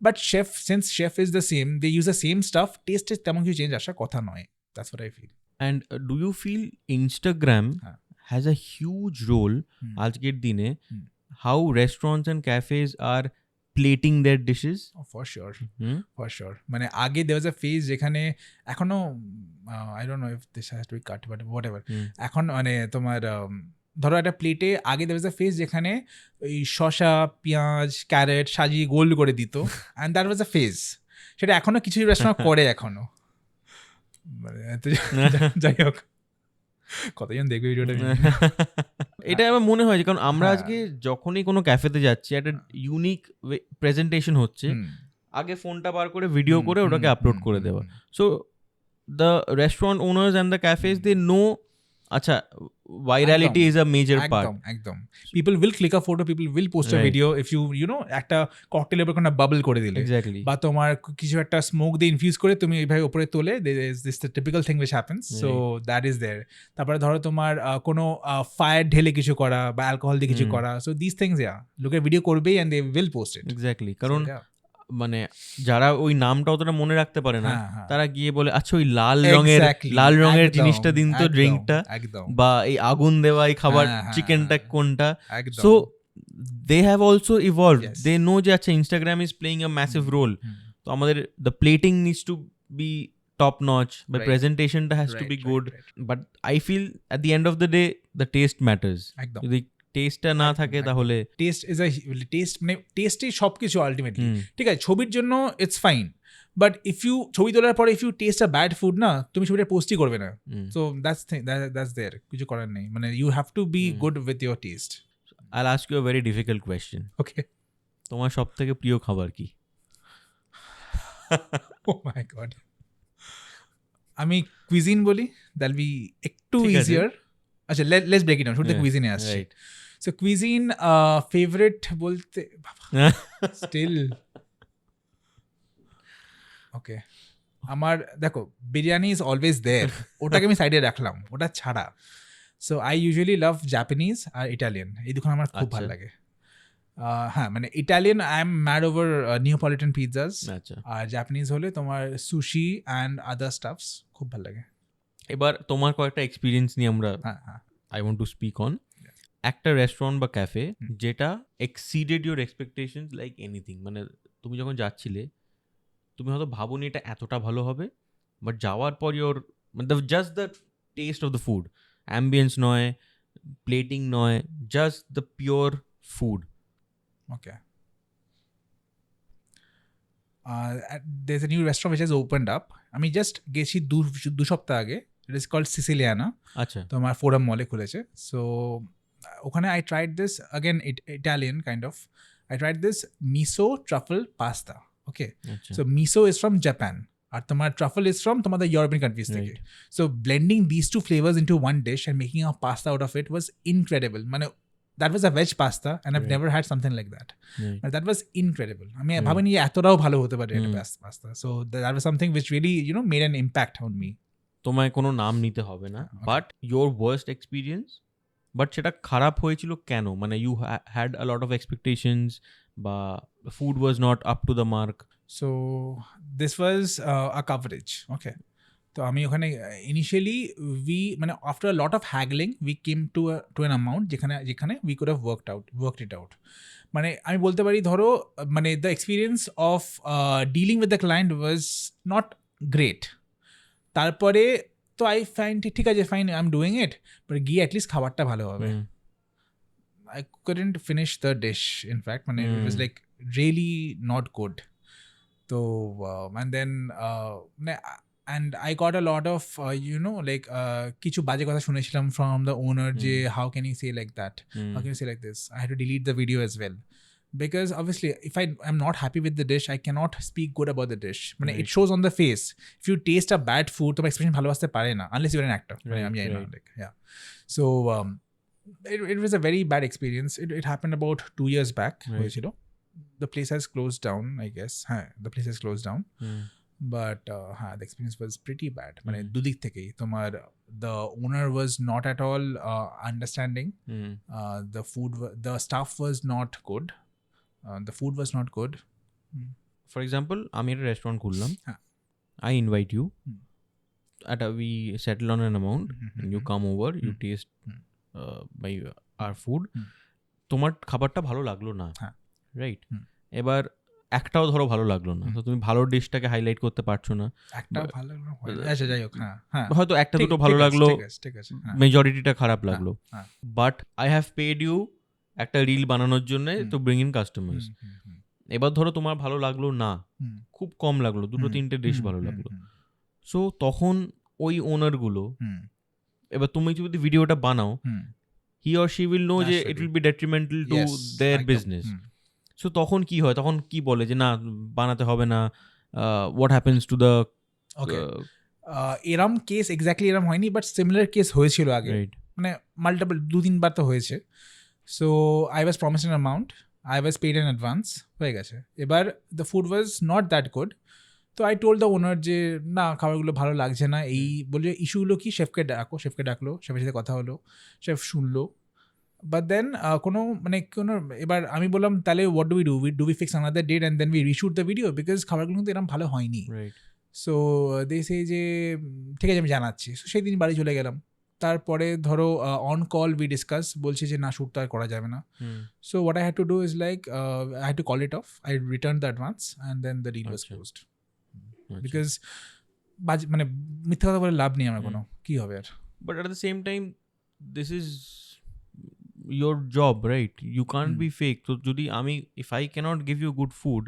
A: But since chef is the same, they use the same stuff, টেস্টে তেমন কিছু চেঞ্জ আসার কথা নয়। That's what I feel.
B: And do you feel Instagram has a huge role আজকের দিনে how restaurants and cafes are plating their dishes?
A: For sure. মানে আগে there was a phase যেখানে এখনো I don't know if this has to be cut but whatever, এখন মানে তোমার ধরো একটা প্লেটে আগে there was a phase যেখানে ওই শসা, পেঁয়াজ, ক্যারেট সাজিয়ে গোল করে দিত, and that was a phase. সেটা এখনো কিছু রেস্টুরেন্ট করে এখনো, মানে যাই হোক কতজন দেখবে ভিডিওটা।
B: এটা আমার মনে হয় যে কারণ আমরা আজকে যখনই কোনো ক্যাফেতে যাচ্ছি একটা ইউনিক প্রেজেন্টেশন হচ্ছে, আগে ফোনটা বার করে ভিডিও করে ওটাকে আপলোড করে দেওয়া। So the restaurant owners and the cafes they know, আচ্ছা virality is a major part.
A: একদম people will click a photo, people will post a video if you know একটা ককটেলের উপর কোনো বাবল করে দিলে,
B: exactly,
A: বা তোমার কিছু একটা স্মোক দিয়ে ইনফিউজ করে তুমি এইভাবে উপরে তোলে, this the typical thing which happens, so that is there. তারপরে ধরো তোমার কোনো ফায়ার ঢেলে কিছু করা বা অ্যালকোহল দিয়ে কিছু করা, so these things লোকে ভিডিও করবেই and they will post it.
B: Exactly, কারণ মানে যারা ওই নামটা অতটা মনে রাখতে পারে না তারা গিয়ে বলে আচ্ছা ওই লাল রঙের জিনিসটা দিন তো, ড্রিঙ্কটা, বা এই আগুন দেওয়া এই খাবার চিকেনটা কোনটা। So they have also evolved, they know যে আচ্ছা Instagram is playing a massive role, তো আমাদের the plating needs to be top notch, বা প্রেজেন্টেশনটা has to be good, but I feel at the end of the day the taste matters. যদি টেস্টটা না থাকে তাহলে টেস্টই সব কিছু আলটিমেটলি। ঠিক আছে, ছবির জন্য it's fine, but if you ছবি তোলার পরে if you taste a bad food না, তুমি ছবিটা পোস্টই করবে না। সো দ্যাটস দেয়ার, কিছু করার নেই, মানে you have to be good with your taste. I'll ask you a very difficult question.
A: Okay,
B: তোমার সব থেকে প্রিয় খাবার কি?
A: ও মাই গড, আমি কুইজিন বলি, দ্যাট'll বি একটু ইজিয়ার। আচ্ছা, লেটস ব্রেক ইট ডাউন, শুধু কুইজিনে আসছি। So cuisine favorite bolte still okay, আমার দেখো বিরিয়ানি ইজ অলওয়েজ দেয়ার, ওটাকে আমি সাইডে রাখলাম, ওটা ছাড়া। So I usually love Japanese আর ইটালিয়ান, এই দুটো আমার খুব ভালো লাগে। হ্যাঁ, মানে Italian I am mad over Neapolitan pizzas, আর জাপানিজ হলে তোমার সুশি অ্যান্ড আদার স্টাফস খুব ভালো লাগে।
B: এবার তোমার কয়েকটা এক্সপিরিয়েন্স নিয়ে আমরা I want to speak on. একটা রেস্টুরেন্ট বা ক্যাফে যেটা exceeded your expectations like anything, মানে তুমি যখন যাচ্ছিলে তুমি হয়তো ভাবোনি এটা এতটা ভালো হবে, বাট যাওয়ার পর ইউর মানে just the test of the food, ambience নয়, প্লেটিং নয়, just the pure food.
A: Okay, there's a new restaurant which has opened up. আমি জাস্ট গেছি দু সপ্তাহ আগে. It is called Siciliana.
B: আচ্ছা
A: তো আমার ফোরাম মলে খুলেছে. So ওখানে I tried this again Italian kind of. I tried this miso truffle pasta. Okay.
B: আচ্ছা
A: So miso is from Japan. আর তোমার truffle is from তোমাদের European countries থেকে. So blending these two flavors into one dish and making a pasta out of it was incredible. মানে that was a veg pasta and I've never had something like that. But that was incredible. আমি ভাবিনি এতটাও ভালো হতে পারে এটা pasta. So that was something which really, made an impact on me.
B: তোমায় কোনো নাম নিতে হবে না, but your worst experience, but সেটা খারাপ হয়েছিল কেন? মানে you had a lot of expectations বা food was not up to the mark?
A: So this was a coverage. Okay. তো আমি ওখানে ইনিশিয়ালি মানে after a lot of haggling we came to an amount যেখানে we could have worked it out. মানে আমি বলতে পারি ধরো মানে the experience of dealing with the client was not great. তারপরে তো আই ফাইন্ড ঠিক আছে fine I am doing it, but গিয়ে অ্যাটলিস্ট খাবারটা ভালো হবে. I couldn't finish the dish, in fact. It was like really not good. So, and then, and I got a lot of, kichu baje kotha shunechhilam from the owner, je, how can you say like that? How can you say like this? I had to delete the video as well. Because obviously, if I am not happy with the dish, I cannot speak good about the dish. It shows on the face. If you taste a bad food, to expression bhalo aste pare na, unless you're an actor. Yeah. So, it was a very bad experience. It happened about 2 years back. The place has closed down, I guess. The place has closed down. But the experience was pretty bad. দুদিক থেকেই তোমার the owner was not at all understanding. The staff was not good. The food was not good.
B: For example, আমি একটা restaurant খুললাম. I invite you. We settle on an amount. And you come over. You taste by our food. তোমার খাবারটা ভালো লাগলো না, right? এবার একটাও ধরো ভালো লাগলো না, তো তুমি ভালো ডিশটাকে হাইলাইট করতে পারছো না.
A: একটাও ভালো লাগলো, আচ্ছা যাই হোক,
B: হয়তো একটা দুটো ভালো লাগলো, মেজরিটিটা খারাপ লাগলো. But I have paid you একটা রিল বানানোর জন্য তো ব্রিং ইন কাস্টমার্স. এবার ধরো তোমার ভালো লাগলো না, খুব কম লাগলো, দুটো তিনটে ডিশ ভালো লাগলো. সো তখন ওই ওনারগুলো, এবার তুমি যদি ভিডিওটা বানাও, he or she will know যে it will be detrimental to their business. So তখন কি হয়, তখন কি বলে যে না বানাতে হবে না, হোয়াট হ্যাপেন্স টু দ্য?
A: এরম কেস এক্স্যাক্টলি এরম হয়নি, বাট সিমিলার কেস হয়েছিল আগে, মানে মাল্টিপল 2-3 বার তো হয়েছে. So I was promised an amount, I was paid in advance, হয়ে গেছে. এবার the food was not that good. তো আই টোল্ড দ্য ওনার যে না খাবারগুলো ভালো লাগছে না, এই বলে ইস্যুগুলো কি, শেফকে ডাকলো, শেফের সাথে কথা হলো, শেফ শুনলো. বাট দেন কোনো এবার আমি বললাম তাহলে what do we fix another date and then we reshoot the video, because খাবারগুলো কিন্তু এরকম ভালো হয়নি. সো দে সে যে ঠিক আছে আমি জানাচ্ছি. সো সেই দিন বাড়ি চলে গেলাম. তারপরে ধরো অন কল উই ডিসকাস, বলছে যে না শ্যুট তো আর করা যাবে না. So what I had to do is like I had to call it off, I return the advance and then the deal was closed. Because মানে মিথ্যা কথা বলে লাভ নেই আমার কোনো, কি হবে আর.
B: But at the same time this is your job, right? You can't be fake. So যদি আমি, if I cannot give you good food,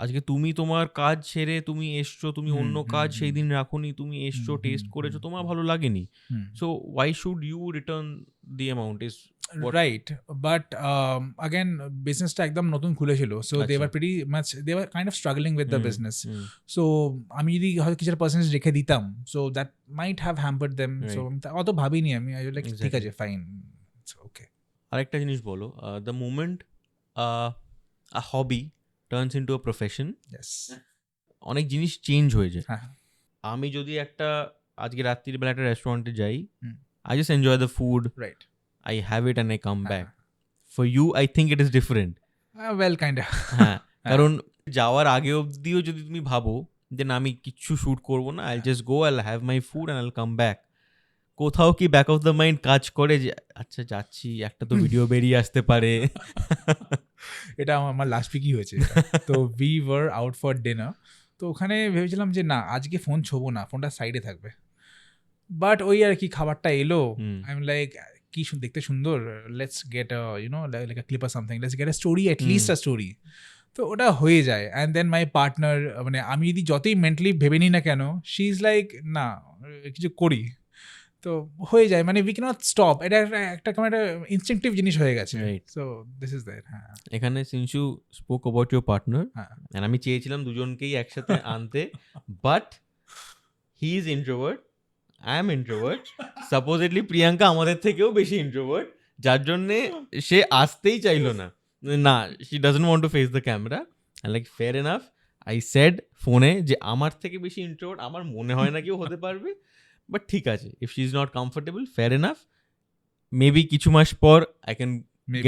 B: আজকে তুমি তোমার কাজ ছেড়ে তুমি এসছো, তুমি অন্য কাজ সেই দিন রাখোনি, তুমি এসছো, টেস্ট করেছো, তোমার ভালো লাগেনি, so why should you return the amount? Is
A: right. But again businessটা একদম নতুন খুলেছিল, so they were pretty much, they were kind of struggling with the business. So আমি যদি হয়তো কিছু পার্সেন্টেজ রেখে দিতাম, so that might have hampered them. So অত ভাবিনি আমি, I was like ঠিক আছে ফাইন, ওকে.
B: আরেকটা জিনিস বলো, the moment a hobby turns into a profession,
A: yes,
B: অনেক জিনিস চেঞ্জ হয়ে যায়. আমি যদি একটা আজকে রাত্রির বেলা একটা রেস্টুরেন্টে যাই, I just enjoy the food,
A: right,
B: I have it and I come back. For you I think it is different.
A: Well kind of.
B: কারণ যাওয়ার আগে অবধিও যদি তুমি ভাবো যে না আমি কিচ্ছু শ্যুট করবো না, I'll just go, I'll have my food and I'll come back, কোথাও কি ব্যাক অফ দ্য মাইন্ড কাজ করে যে আচ্ছা যাচ্ছি, একটা তো ভিডিও বেরিয়ে আসতে পারে.
A: এটা আমার লাস্ট উইকই হয়েছে. তো we were out for dinner, তো ওখানে ভেবেছিলাম যে না আজকে ফোন ছোবো না, ফোনটা সাইডে থাকবে. বাট ওই আর কি খাবারটা এলো, আই এম লাইক কি দেখতে সুন্দর, let's get like a clip or something, let's get a story, at least a story. তো ওটা হয়ে যায় অ্যান্ড দেন মাই পার্টনার মানে আমি যদি যতই মেন্টালি ভেবে নিই না কেন শি ইজ লাইক না কিছু করি তো হয়ে যায় মানে উই ক্যানট স্টপ এটা একটা কেমন একটা ইনস্টিংটিভ জিনিস হয়ে গেছে সো দিস ইজ দ্যাট হ্যাঁ
B: এখানে since you spoke about your partner
A: হ্যাঁ
B: এন্ড আমি চেয়েছিলাম দুজনকেই একসাথে আনতে but he is introvert I am introvert supposedly Priyanka আমাদের থেকেও বেশি ইন্ট্রোভার্ট যার জন্যে সে আসতেই চাইলো না না she doesn't want to face the camera and like fair enough I said ফোনে যে আমার থেকে বেশি ইন্ট্রোভার্ট আমার মনে হয় না কেউ হতে পারবে বাট ঠিক আছে if she is not comfortable fair enough maybe কিছু মাস পর I can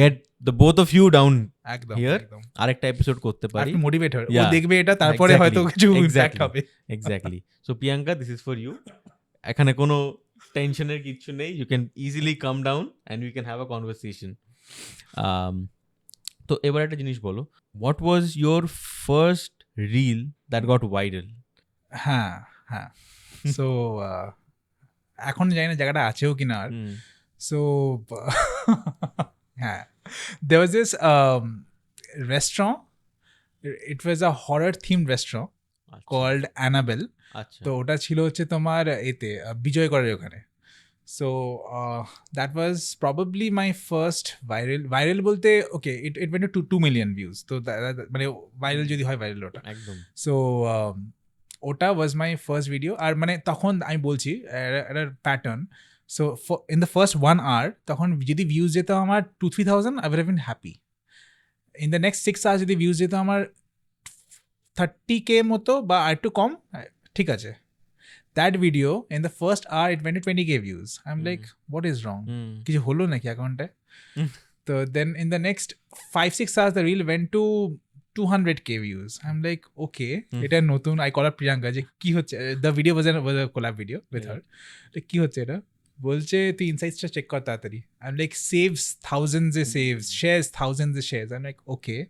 B: get the both of you down
A: একদম
B: হিয়ার
A: একদম
B: আরেকটা এপিসোড করতে পারি
A: একটু মোটিভেটর ও
B: Yeah.
A: দেখবে এটা তারপরে হয়তো কিছু ইমপ্যাক্ট হবে
B: exactly so Priyanka this is for you এখানে কোনো টেনশনের কিছু নেই you can easily come down and you can have a conversation তো এবার একটা জিনিস বলো what was your first reel that got viral
A: হ্যাঁ হ্যাঁ সো এখন জানি না জায়গাটা আছেও কিনা আর সো হ্যাঁ there was this restaurant it was a horror themed restaurant called Annabelle
B: আচ্ছা
A: তো ওটা ছিল হচ্ছে তোমার এতে বিজয়গড়ের ওখানে so that was probably my first viral বলতে okay it went to 2 million views তো মানে ভাইরাল যদি হয় ভাইরাল ওটা
B: একদম
A: সো ওটা ওয়াজ মাই ফার্স্ট ভিডিও আর মানে তখন আমি বলছি একটা pattern so in the first 1 hour তখন যদি ভিউজ যেত আমার 2-3,000 I would have been happy in the next 6 hours যদি ভিউজ যেত আমার 30K মতো বা আর একটু কম ঠিক আছে that video in the first hour it went to 20K views I'm like what is wrong কিছু হলো নাকি অ্যাকাউন্টে তো then in the next 5-6 hours the reel went to 200K views I'm like okay এটা নতুন I call up Priyanka যে কি হচ্ছে the video was a collab video with her কি হচ্ছে এটা বলছে তুই ইনসাইটসটা চেক কর তাড়াতাড়ি I'm like saves thousands of saves shares thousands of shares I'm like okay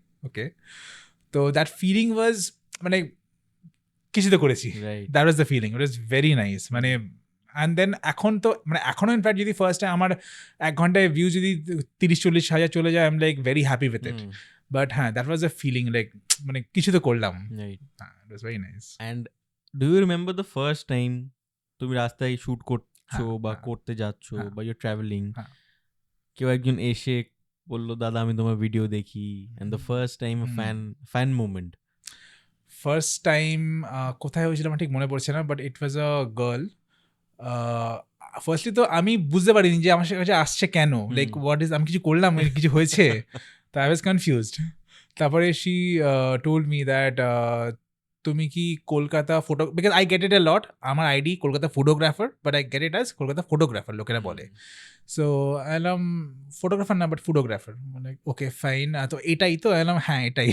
A: তো that feeling was মানে কিছু তো করেছি that was the feeling it was very nice মানে অ্যান্ড দেন এখন তো মানে এখনও ইনফ্যাক্ট যদি ফার্স্ট টাইম আমার 1 ঘন্টায় ভিউ যদি 30-40 হাজার চলে যায় I am like very happy with it but হ্যাঁ that was a feeling like মানে কিছু তো করলাম it was very nice
B: and do you remember the first time তুমি রাস্তায় শুট করছো বা করতে যাচ্ছ বা ইউ ট্রাভেলিং কেউ একজন এসে বললো দাদা আমি তোমার ভিডিও দেখি and the first time fan movement
A: first time কোথায় হয়েছিল আমার ঠিক মনে পড়ছে না but it was a girl firstly তো আমি বুঝতে পারিনি যে আমার কাছে আসছে কেন লাইক হোয়াট ইজ আমি কিছু করলাম কিছু হয়েছে তো আই ওয়াজ কনফিউজড তারপরে শি টোল্ড মি দ্যাট তুমি কি Kolkata photo because I get it a lot আমার ID Kolkata photographer but I get it as Kolkata photographer লোকেরা বলে সো এলাম ফটোগ্রাফার না বাট ফটোগ্রাফার মানে ওকে ফাইন তো এটাই তো এলাম হ্যাঁ এটাই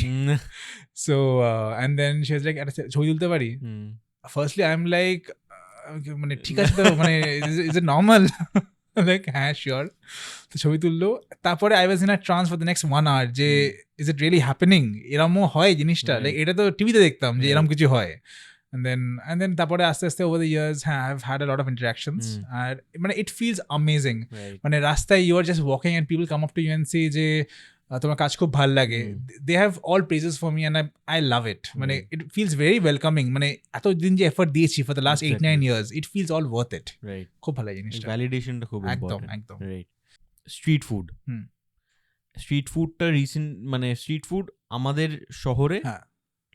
A: so and then say like একটা ছবি তুলতে পারি ফার্স্টলি আই এম লাইক মানে ঠিক আছে তো মানে ইজ ইট নর্মাল লাইক হ্যাঁ শিওর তো ছবি তুললো তারপরে I was in a trans for the next 1 hour যে ইজ ইট রিয়েলি হ্যাপেনিং এরমও হয় জিনিসটা লাইক এটা তো টিভিতে দেখতাম যে এরম কিছু হয় and then তারপরে আস্তে আস্তে over the years I've had a lot of interactions and মানে it feels amazing মানে রাস্তায় you are just walking and people come up to you and say যে তোমার কাজ খুব ভালো লাগে they have all praises for me and I love it মানে it feels very welcoming মানে এত দিন যে এফর্ট দিয়েছি for the last 8-9 years it feels all worth it খুব ভালো জিনিসটা
B: ভ্যালিডেশনটা খুব ইম্পর্টেন্ট
A: একদম
B: রাইট স্ট্রিট ফুডটা রিসেন্ট মানে স্ট্রিট ফুড আমাদের শহরে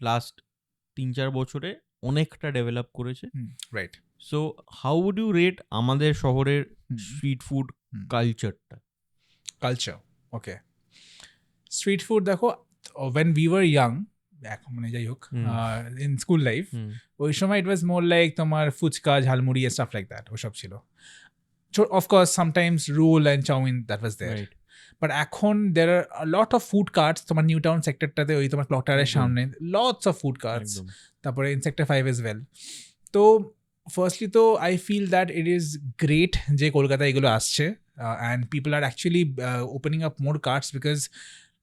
B: লাস্ট 3-4 বছরে অনেকটা ডেভেলপ করেছে
A: right
B: so how would you rate আমাদের শহরের street food culture
A: okay street food দেখো when we were young এখন মানে যাই হোক ইন স্কুল লাইফ ওই সময় ইট ওয়াজ মোর লাইক তোমার fuchka jhalmuri stuff like that ওসব ছিল of course sometimes roll and chowmein that was there but এখন there are a lot of food carts তোমার নিউ টাউন সেক্টরটাতে ওই তোমার ক্লক টাওয়ারের সামনে লটস অফ ফুড কার্টস তারপরে ইন সেক্টর 5 এজ ওয়েল তো ফার্স্টলি তো I feel that it is great যে কলকাতা এগুলো আসছে and people are actually opening up more carts because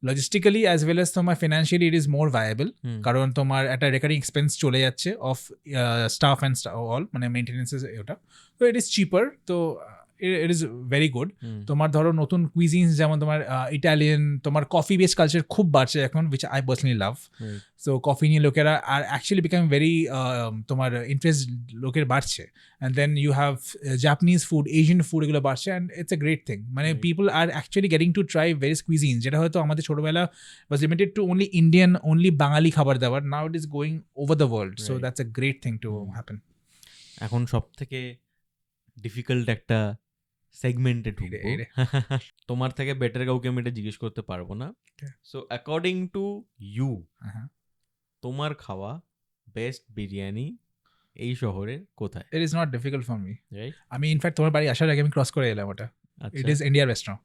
A: logistically as well as তোমার financially it is more viable কারণ তোমার একটা রেকারিং এক্সপেন্স চলে যাচ্ছে অফ স্টাফ অ্যান্ড অল মানে মেনটেন্যান্সেস ওটা তো ইট ইজ চিপার তো ইট ইজ ভেরি গুড। তোমার ধরো নতুন কুইজিনস যেমন তোমার ইটালিয়ান, তোমার কফি বেসড কালচার খুব বাড়ছে এখন, which I personally love. So coffee নিয়ে লোকেরা আর অ্যাকচুয়ালি বিকাম ভেরি তোমার ইন্টারেস্ট লোকের বাড়ছে। And then you have Japanese food, Asian food, এগুলো বাড়ছে, and it's a great thing. মানে people are actually getting to try various cuisines, যেটা হয়তো আমাদের ছোটবেলা was limited to only Indian, only বাঙালি খাবার দাবার. Now it is going over the world. So that's a great thing to happen.
B: এখন সব থেকে ডিফিকাল্ট একটা সেগমেন্টে ঢুকবো। তোমার থেকে বেটার কাউকে আমি এটা জিজ্ঞেস করতে পারবো না। সো অ্যাকর্ডিং টু ইউ, তোমার খাওয়া বেস্ট বিরিয়ানি এই শহরে কোথায়?
A: It is not difficult for me.
B: Right?
A: আমি ইনফ্যাক্ট তোমার বাড়ি আসার আগে আমি ক্রস করে এলাম ওটা। It is India restaurant.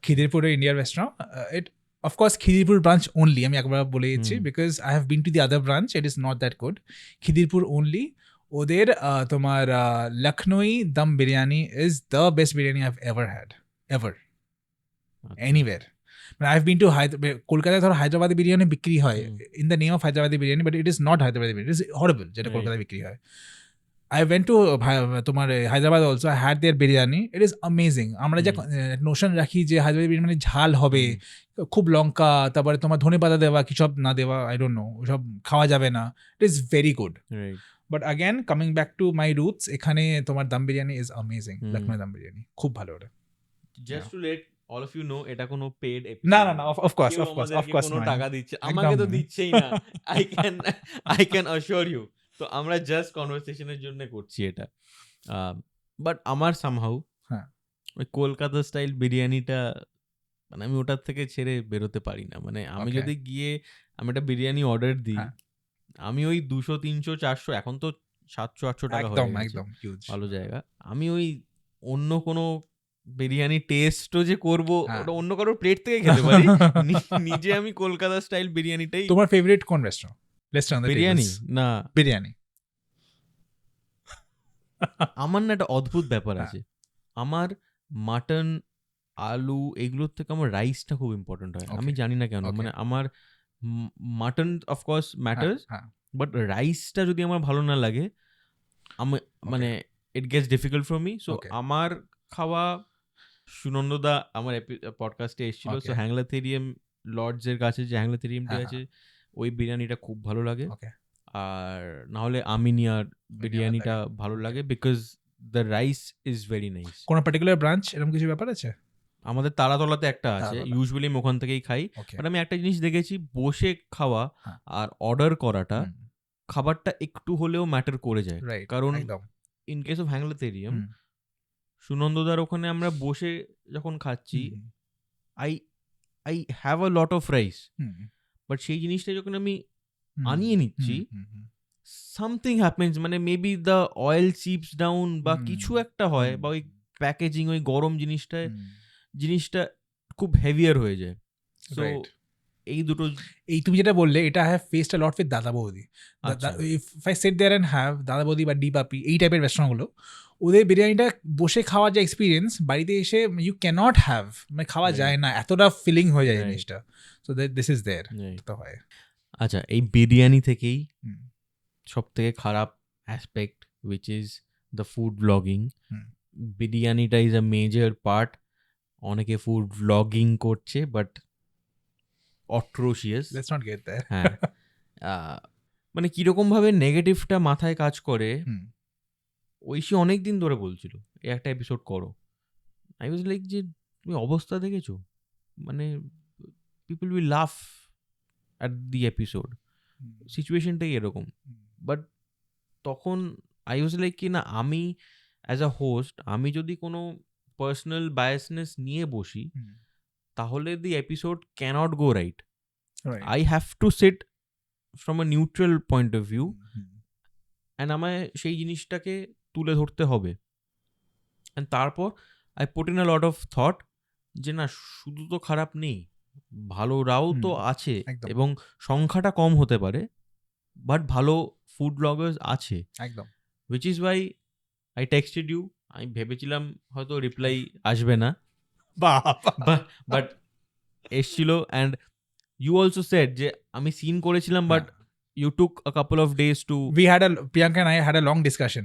A: খিদিরপুরে India restaurant. It of course Khidirpur branch only, আমি একবার বলে দিচ্ছি, because I have been to the other branch, it is not that good. Khidirpur only. ওদের তোমার লখনৌই dum biryani is the best biryani I've ever had, ever, anywhere. I've been to কলকাতায় ধরো হায়দ্রাবাদি বিরিয়ানি বিক্রি হয় in the name of Hyderabadi biryani, but it is not Hyderabadi biryani, it is horrible যেটা কলকাতায় বিক্রি হয়। I went to তোমার Hyderabad also, I had their biryani, it is amazing. আমরা যে নোশন রাখি যে হায়দ্রাবাদি বিরিয়ানি মানে ঝাল হবে, খুব লঙ্কা, তারপরে তোমার ধনে পাতা দেওয়া কি সব না দেওয়া, I don't know, সব খাওয়া যাবে না, it is very good. But again, coming back to my roots, এখানে তোমার দম বিরিয়ানি is amazing. লখনৌ দম বিরিয়ানি খুব ভালো ওটা।
B: Just to let all of you know, এটা কোনো পেড এপিসোড
A: না, of course
B: কোনো টাকা দিচ্ছে আমাকে তো দিচ্ছেই না, I can assure you. তো আমরা জাস্ট কনভারসেশনের জন্য করছি এটা। বাট আমার সামহাউ ওই কলকাতা স্টাইল বিরিয়ানিটা, মানে আমি ওটার থেকে ছেড়ে বেরোতে পারি না। মানে আমি যদি গিয়ে আমি একটা বিরিয়ানি অর্ডার দিই, আমি ওই 200, 300, 400, এখন তো 700, 800 টাকা হয়ে গেছে, ভালো জায়গা। আমি ওই অন্য কোনো বিরিয়ানি টেস্টও যে করবো ওটা অন্য কারোর প্লেট থেকে খেতে পারি, নিজে আমি কলকাতা স্টাইল বিরিয়ানিটাই।
A: তোমার ফেভারিট কোন রেস্টুরেন্ট?
B: বিরিয়ানি না
A: বিরিয়ানি?
B: আমার না একটা অদ্ভুত ব্যাপার আছে, আমার মাটন, আলু এগুলোর থেকে আমার রাইসটা খুব ইম্পর্টেন্ট হয়। আমি জানি না কেন, মানে আমার মাটন অফকোর্স ম্যাটার্স, বাট রাইসটা যদি আমার ভালো না লাগে, আমি মানে it gets difficult for me. So আমার খাওয়া, সুনন্দদা আমার পডকাস্টে এসেছিল, সো হ্যাংলাথেরিয়াম লর্ডসের কাছে যে হ্যাংলাথেরিয়ামটা আছে, ওই বিরিয়ানিটা খুব ভালো লাগে। আর না হলে আমিনিয়ার বিরিয়ানিটা ভালো লাগে, because the rice is very nice.
A: কোন পার্টিকুলার ব্রাঞ্চ এরকম কিছু ব্যাপার আছে?
B: আমাদের তারাতলাতে একটা আছে, ইউজুয়ালি আমি ওখান থেকেই খাই। বাট আমি একটা জিনিস দেখেছি, বসে খাওয়া আর অর্ডার করাটা, খাবারটা একটু হলেও ম্যাটার করে যায়। কারণ ইন কেস অফ হ্যাংলাথেরিয়াম, সুনন্দদার ওখানে আমরা বসে যখন খাচ্ছি, I have a lot of rice, but সেই জিনিসটা যখন আমি আনিয়ে নিচ্ছি, সামথিং হ্যাপেন্স, মানে maybe the oil chips down বা কিছু একটা হয়, বা ওই প্যাকেজিং, ওই গরম জিনিসটা খুব হেভিয়ার হয়ে যায়। সো এই দুটো,
A: এই তুমি যেটা বললে, এটা I have faced a lot with দাদা বৌদি। If I sit there and have দাদা বৌদি বা ডি পাপি, এই টাইপের রেস্টুরেন্টগুলো, ওদের বিরিয়ানিটা বসে খাওয়ার যে এক্সপিরিয়েন্স, বাড়িতে এসে ইউ ক্যানট হ্যাভ, মানে খাওয়া যায় না, এতটা ফিলিং হয়ে যায় জিনিসটা। সো দিস ইজ দেয়ার, তো হয়।
B: আচ্ছা, এই বিরিয়ানি থেকেই সব থেকে খারাপ aspect, which is the food blogging. বিরিয়ানিটা ইজ আ মেজর পার্ট। অনেকে ফুড ব্লগিং করছে, বাট অট্রোশিয়াস।
A: লেটস নট গেট দেয়ার।
B: হ্যাঁ, মানে কিরকম ভাবে নেগেটিভটা মাথায় কাজ করে, ঐশী অনেক দিন ধরে বলছিল এই একটা এপিসোড করো। আই ওয়াজ লাইক, যে তুমি অবস্থা দেখেছো, মানে people will laugh at the episode, সিচুয়েশনটাই এরকম। বাট তখন আই ওয়াজ লাইক কি না, আমি অ্যাজ আ হোস্ট, আমি যদি কোনো পার্সোনাল বায়াসনেস নিয়ে বসি, তাহলে the episode cannot go right. I have to sit from a neutral point of view, and আমায় সেই জিনিসটাকে তুলে ধরতে হবে। অ্যান্ড তারপর I put in a lot of thought, যে না শুধু তো খারাপ নেই, ভালোরাও তো আছে, এবং সংখ্যাটা কম হতে পারে, বাট ভালো ফুড ব্লগার্স আছে
A: একদম।
B: Which is why I texted you. আমি ভেবেছিলাম হয়তো রিপ্লাই আসবে না, বাট এসছিল। অ্যান্ড ইউ অলসো সেড যে আমি সিন করেছিলাম, but you took a couple of days to
A: Priyanka and I had a long discussion.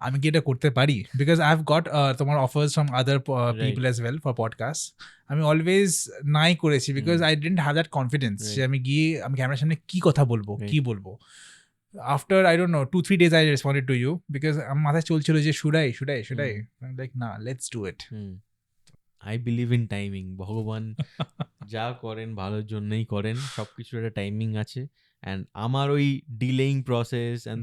A: আমি কি এটা করতে পারি? Because I've got তোমার offers from other people as well for podcasts. আমি always নাই করেছি because I didn't have that confidence. যে আমি ক্যামেরার সামনে কি কথা বলবো, কি বলবো। After, I don't know, 2-3 days I responded to you because আমার মাথায় চলছিল যে should I? I'm like, nah, let's do it.
B: I believe in timing. ভগবান যা করেন ভালোর জন্যই করেন, সবকিছুর একটা টাইমিং আছে। অ্যান্ড আমার ওই ডিলেইং প্রসেস অ্যান্ড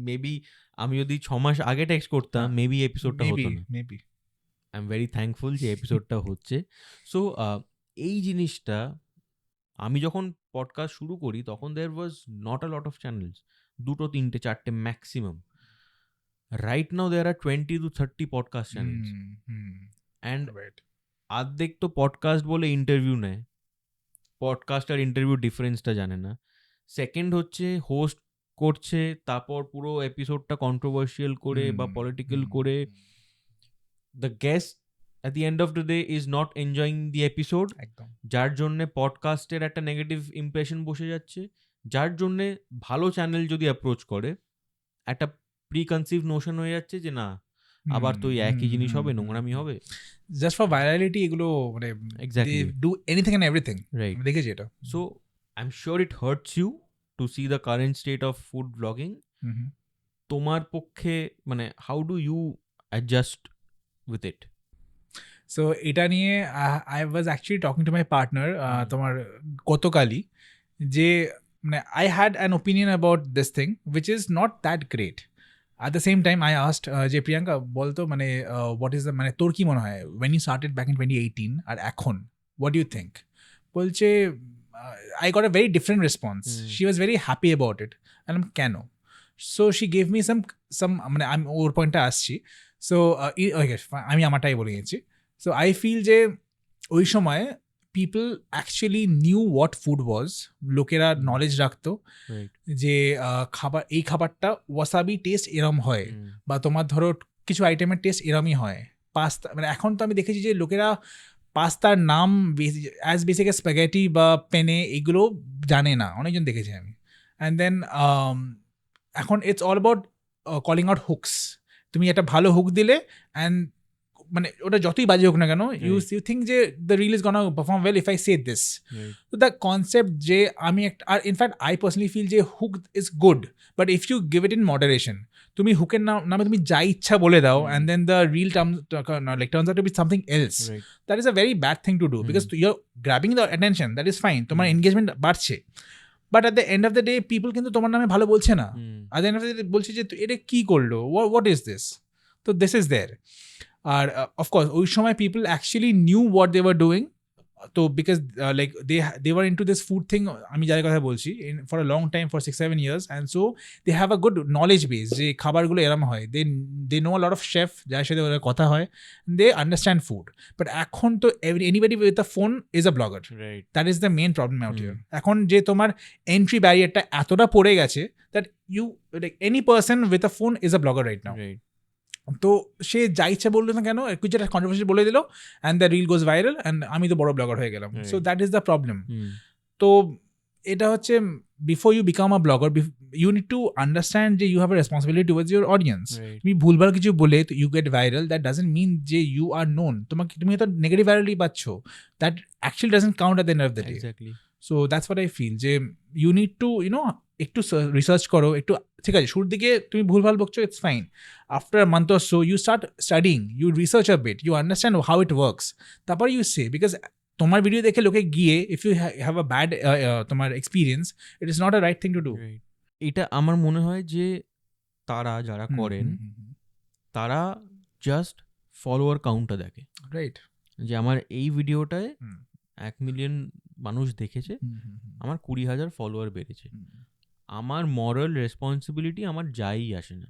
B: মেবি আমি যদি 6 মাস আগে টেক্সট করতাম মেবি এপিসোডটা হতো না।
A: Maybe
B: I am very thankful যে এপিসোডটা হচ্ছে। সো এই জিনিসটা আমি যখন পডকাস্ট শুরু করি তখন there was not a lot of channels, 2-3-4 maximum. Right now there are 20 to 30 podcast channels. And অর্ধেক তো পডকাস্ট বলে ইন্টারভিউ নেয়, পডকাস্ট আর ইন্টারভিউ ডিফারেন্সটা জানে না। সেকেন্ড হচ্ছে হোস্ট করছে, তারপর পুরো এপিসোডটা কন্ট্রোভার্সিয়াল করে বা পলিটিক্যাল করে। The guest at the end of the day is not enjoying the episode, যার জন্যে পডকাস্টের একটা নেগেটিভ ইমপ্রেশন বসে যাচ্ছে, যার জন্যে ভালো চ্যানেল যদি অ্যাপ্রোচ করে একটা প্রিকনসিভ নোশন হয়ে যাচ্ছে যে না আবার তো একই জিনিস হবে, নোংরামি হবে,
A: জাস্ট ফর ভাইরালিটি। এগুলো মানে
B: exactly
A: do anything and everything,
B: right?
A: দেখেছি এটা।
B: So I am sure it hurts you to see the current state of food blogging. তোমার পক্ষে মানে how do you adjust with it?
A: So এটা নিয়ে I was actually talking to my partner তোমার গতকালই, যে মানে I had an opinion about this thing which is not that great. At the same time, I asked যে প্রিয়াঙ্কা বলতো মানে what is the মানে তোর কি মনে হয় when you started back in 2018 আর এখন what do you think? বলছে I got a very different response. She was very happy about it. And I'm কেন? So she gave me some মানে আমি ওর পয়েন্টটা আসছি। So okay, আমি আমারটাই বলে গেছি। So I feel যে ওই সময় people actually knew what food was. লোকেরা নলেজ রাখতো যে এই খাবারটা ওয়াসাবি টেস্ট এরম হয়, বা তোমার ধরো কিছু আইটেমের টেস্ট এরমই হয়। পাস্তা মানে এখন তো আমি দেখেছি যে লোকেরা পাস্তার নাম অ্যাজ বেসিক এস স্প্যাগেটি বা পেনে এগুলো জানে না, অনেকজন দেখেছি আমি। অ্যান্ড দেন এখন it's all about calling out hooks. তুমি একটা ভালো হুক দিলে অ্যান্ড মানে ওটা যতই বাজে হোক না কেন, ইউ থিঙ্ক যে the reel is gonna perform well if I say this. তো দ্য কনসেপ্ট যে আমি একটা, আর ইনফ্যাক্ট আই পার্সোনালি ফিল যে hook is good, but if you give it in moderation, তুমি হুকের নামে তুমি যা ইচ্ছা বলে দাও and then the reel turns out to be something else, that is a very bad thing to do because you are grabbing the attention, that is fine, তোমার engagement বাড়ছে, but at the end of the day people কিন্তু তোমার নামে ভালো বলছে না। At the end of the day বলছে যে এটা কী করলো, হোয়াট ইজ দিস? তো দিস ইজ দেয়ার। আর অফকোর্স ওই সময় people actually knew what they were doing, তো because like they were into this food thing, আমি যার কথা বলছি, for a long time, for 6-7 years, and so they have a good knowledge base যে খাবারগুলো এরম হয়। They know a lot of chef যার সাথে ওরা কথা হয়, দে আন্ডারস্ট্যান্ড ফুড। বাট এখন তো anybody with a phone is a blogger, that is the main problem out here. এখন যে তোমার এন্ট্রি ব্যারিয়ারটা এতটা পড়ে গেছে that you like any person with a phone is a blogger right now. তো সে যা ইচ্ছা বললো না কেন, কিছু একটা কন্ট্রোভার্সি বলে দিল and the reel goes viral and আমি তো বড় ব্লগার হয়ে গেলাম। So that is the problem. তো এটা হচ্ছে before you become a blogger you need to understand যে you have a responsibility towards your audience. তুমি ভুলভাল কিছু বলে you get viral, that doesn't mean যে ইউ আর নোন। তুমি হয়তো নেগেটিভ ভাইরালিটি পাচ্ছ, that actually doesn't count at the end of the day. So that's what I feel যে you need to একটু রিসার্চ করো, একটু ঠিক আছে শুরুর দিকে তুমি ভুলভাল বকছো, it's fine. After a month or so you start studying, you research a bit, you understand how it works, তারপর ইউ সে। বিকজ তোমার ভিডিও দেখে লোকে গিয়ে if you have a bad তোমার experience, it is not a right thing to do.
B: এটা আমার মনে হয় যে তারা যারা করেন তারা জাস্ট ফলোয়ার কাউন্টটা দেখে, রাইট? যে আমার এই ভিডিওটায় 1 মিলিয়ন মানুষ দেখেছে, আমার 20,000 ফলোয়ার বেড়েছে, আমার মরাল রেসপন্সিবিলিটি আমার যাই আসে না,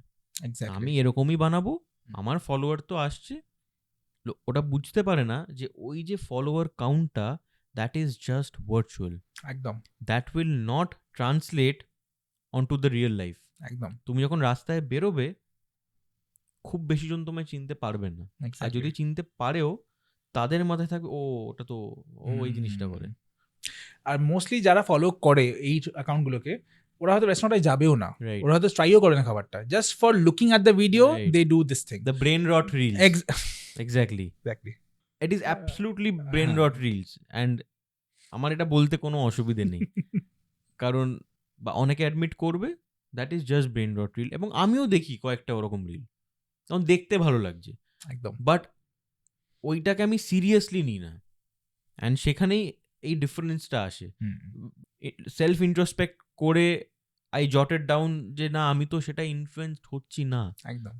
B: আমি এরকমই বানাবো, আমার ফলোয়ার তো আসছে। ওটা বুঝতে পারে না যে ওই যে ফলোয়ার কাউন্টটা দ্যাট ইজ জাস্ট ভার্চুয়াল, একদম, that will not translate onto the real life. একদম, তুমি যখন রাস্তায় বেরোবে খুব বেশি জন তোমায় চিনতে পারবেন না, আর যদি চিনতে পারেও তাদের মাথায় থাকবে ও ওটা তো ও এই জিনিসটা করে।
A: আর মোস্টলি যারা ফলো করে এই অ্যাকাউন্টগুলোকে, ওরা হয়তো রেস্টুরেন্টে যাবেও না,
B: Right.
A: ওরা হয়তো ট্রাইও করে না খাবারটা, just for looking at the video
B: Right.
A: They do this thing.
B: The brain rot reels. Exactly.
A: Exactly
B: It is absolutely brain rot reels. And আমার এটা বলতে কোনো অসুবিধে নেই, কারণ বা অনেকে অ্যাডমিট করবে that is just brain rod reel, এবং আমিও দেখি কয়েকটা ওরকম রিল, কারণ দেখতে ভালো লাগছে,
A: একদম।
B: বাট ওইটাকে আমি সিরিয়াসলি নিই না, অ্যান্ড সেখানেই এই ডিফারেন্সটা আসে। সেলফ ইন্ট্রোস্পেক্ট করে আই জটেড ডাউন যে না আমি তো সেটা ইনফ্লুয়েন্সড হচ্ছি না।
A: একদম।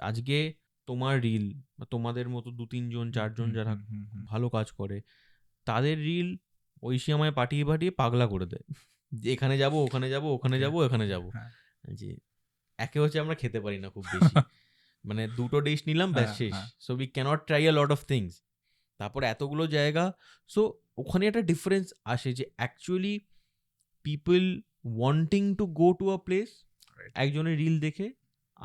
B: আজকে তোমার রিল বা তোমাদের মতো 2-3 জন 4 জন যারা ভালো কাজ করে তাদের রিল ঐশী আমায় পাঠিয়ে পাঠিয়ে পাগলা করে দেয়, যে এখানে যাবো ওখানে যাবো ওখানে যাবো এখানে যাবো, যে একে হচ্ছে আমরা খেতে পারি না খুব বেশি, মানে 2টো ডিশ নিলাম ব্যাস শেষ, so we cannot try a lot of things, তারপর এতগুলো জায়গা, সো ওখানে একটা ডিফারেন্স আসে যে actually people wanting to go to a place একজনের রিল দেখে,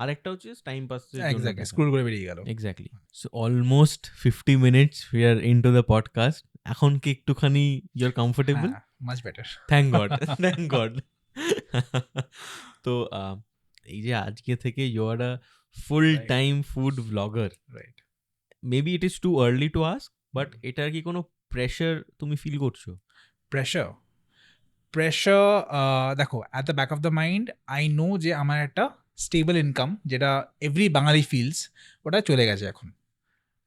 B: আরেকটা হচ্ছে টাইম পাসের জন্য
A: স্ক্রল করে বেরিয়ে গেল।
B: Exactly. So almost 50 minutes we are into the podcast. এখন কি একটুখানি you are comfortable?
A: Much better,
B: thank God, thank God. তো এই যে আজকে থেকে you are a full time food blogger,
A: right?
B: Maybe it is too early to ask, but এটার কি কোনো প্রেশার তুমি ফিল করছো?
A: প্রেশার দেখো, at the back of the mind I know যে আমার একটা স্টেবল ইনকাম, যেটা এভরি বাঙালি ফিলস, ওটা চলে গেছে এখন।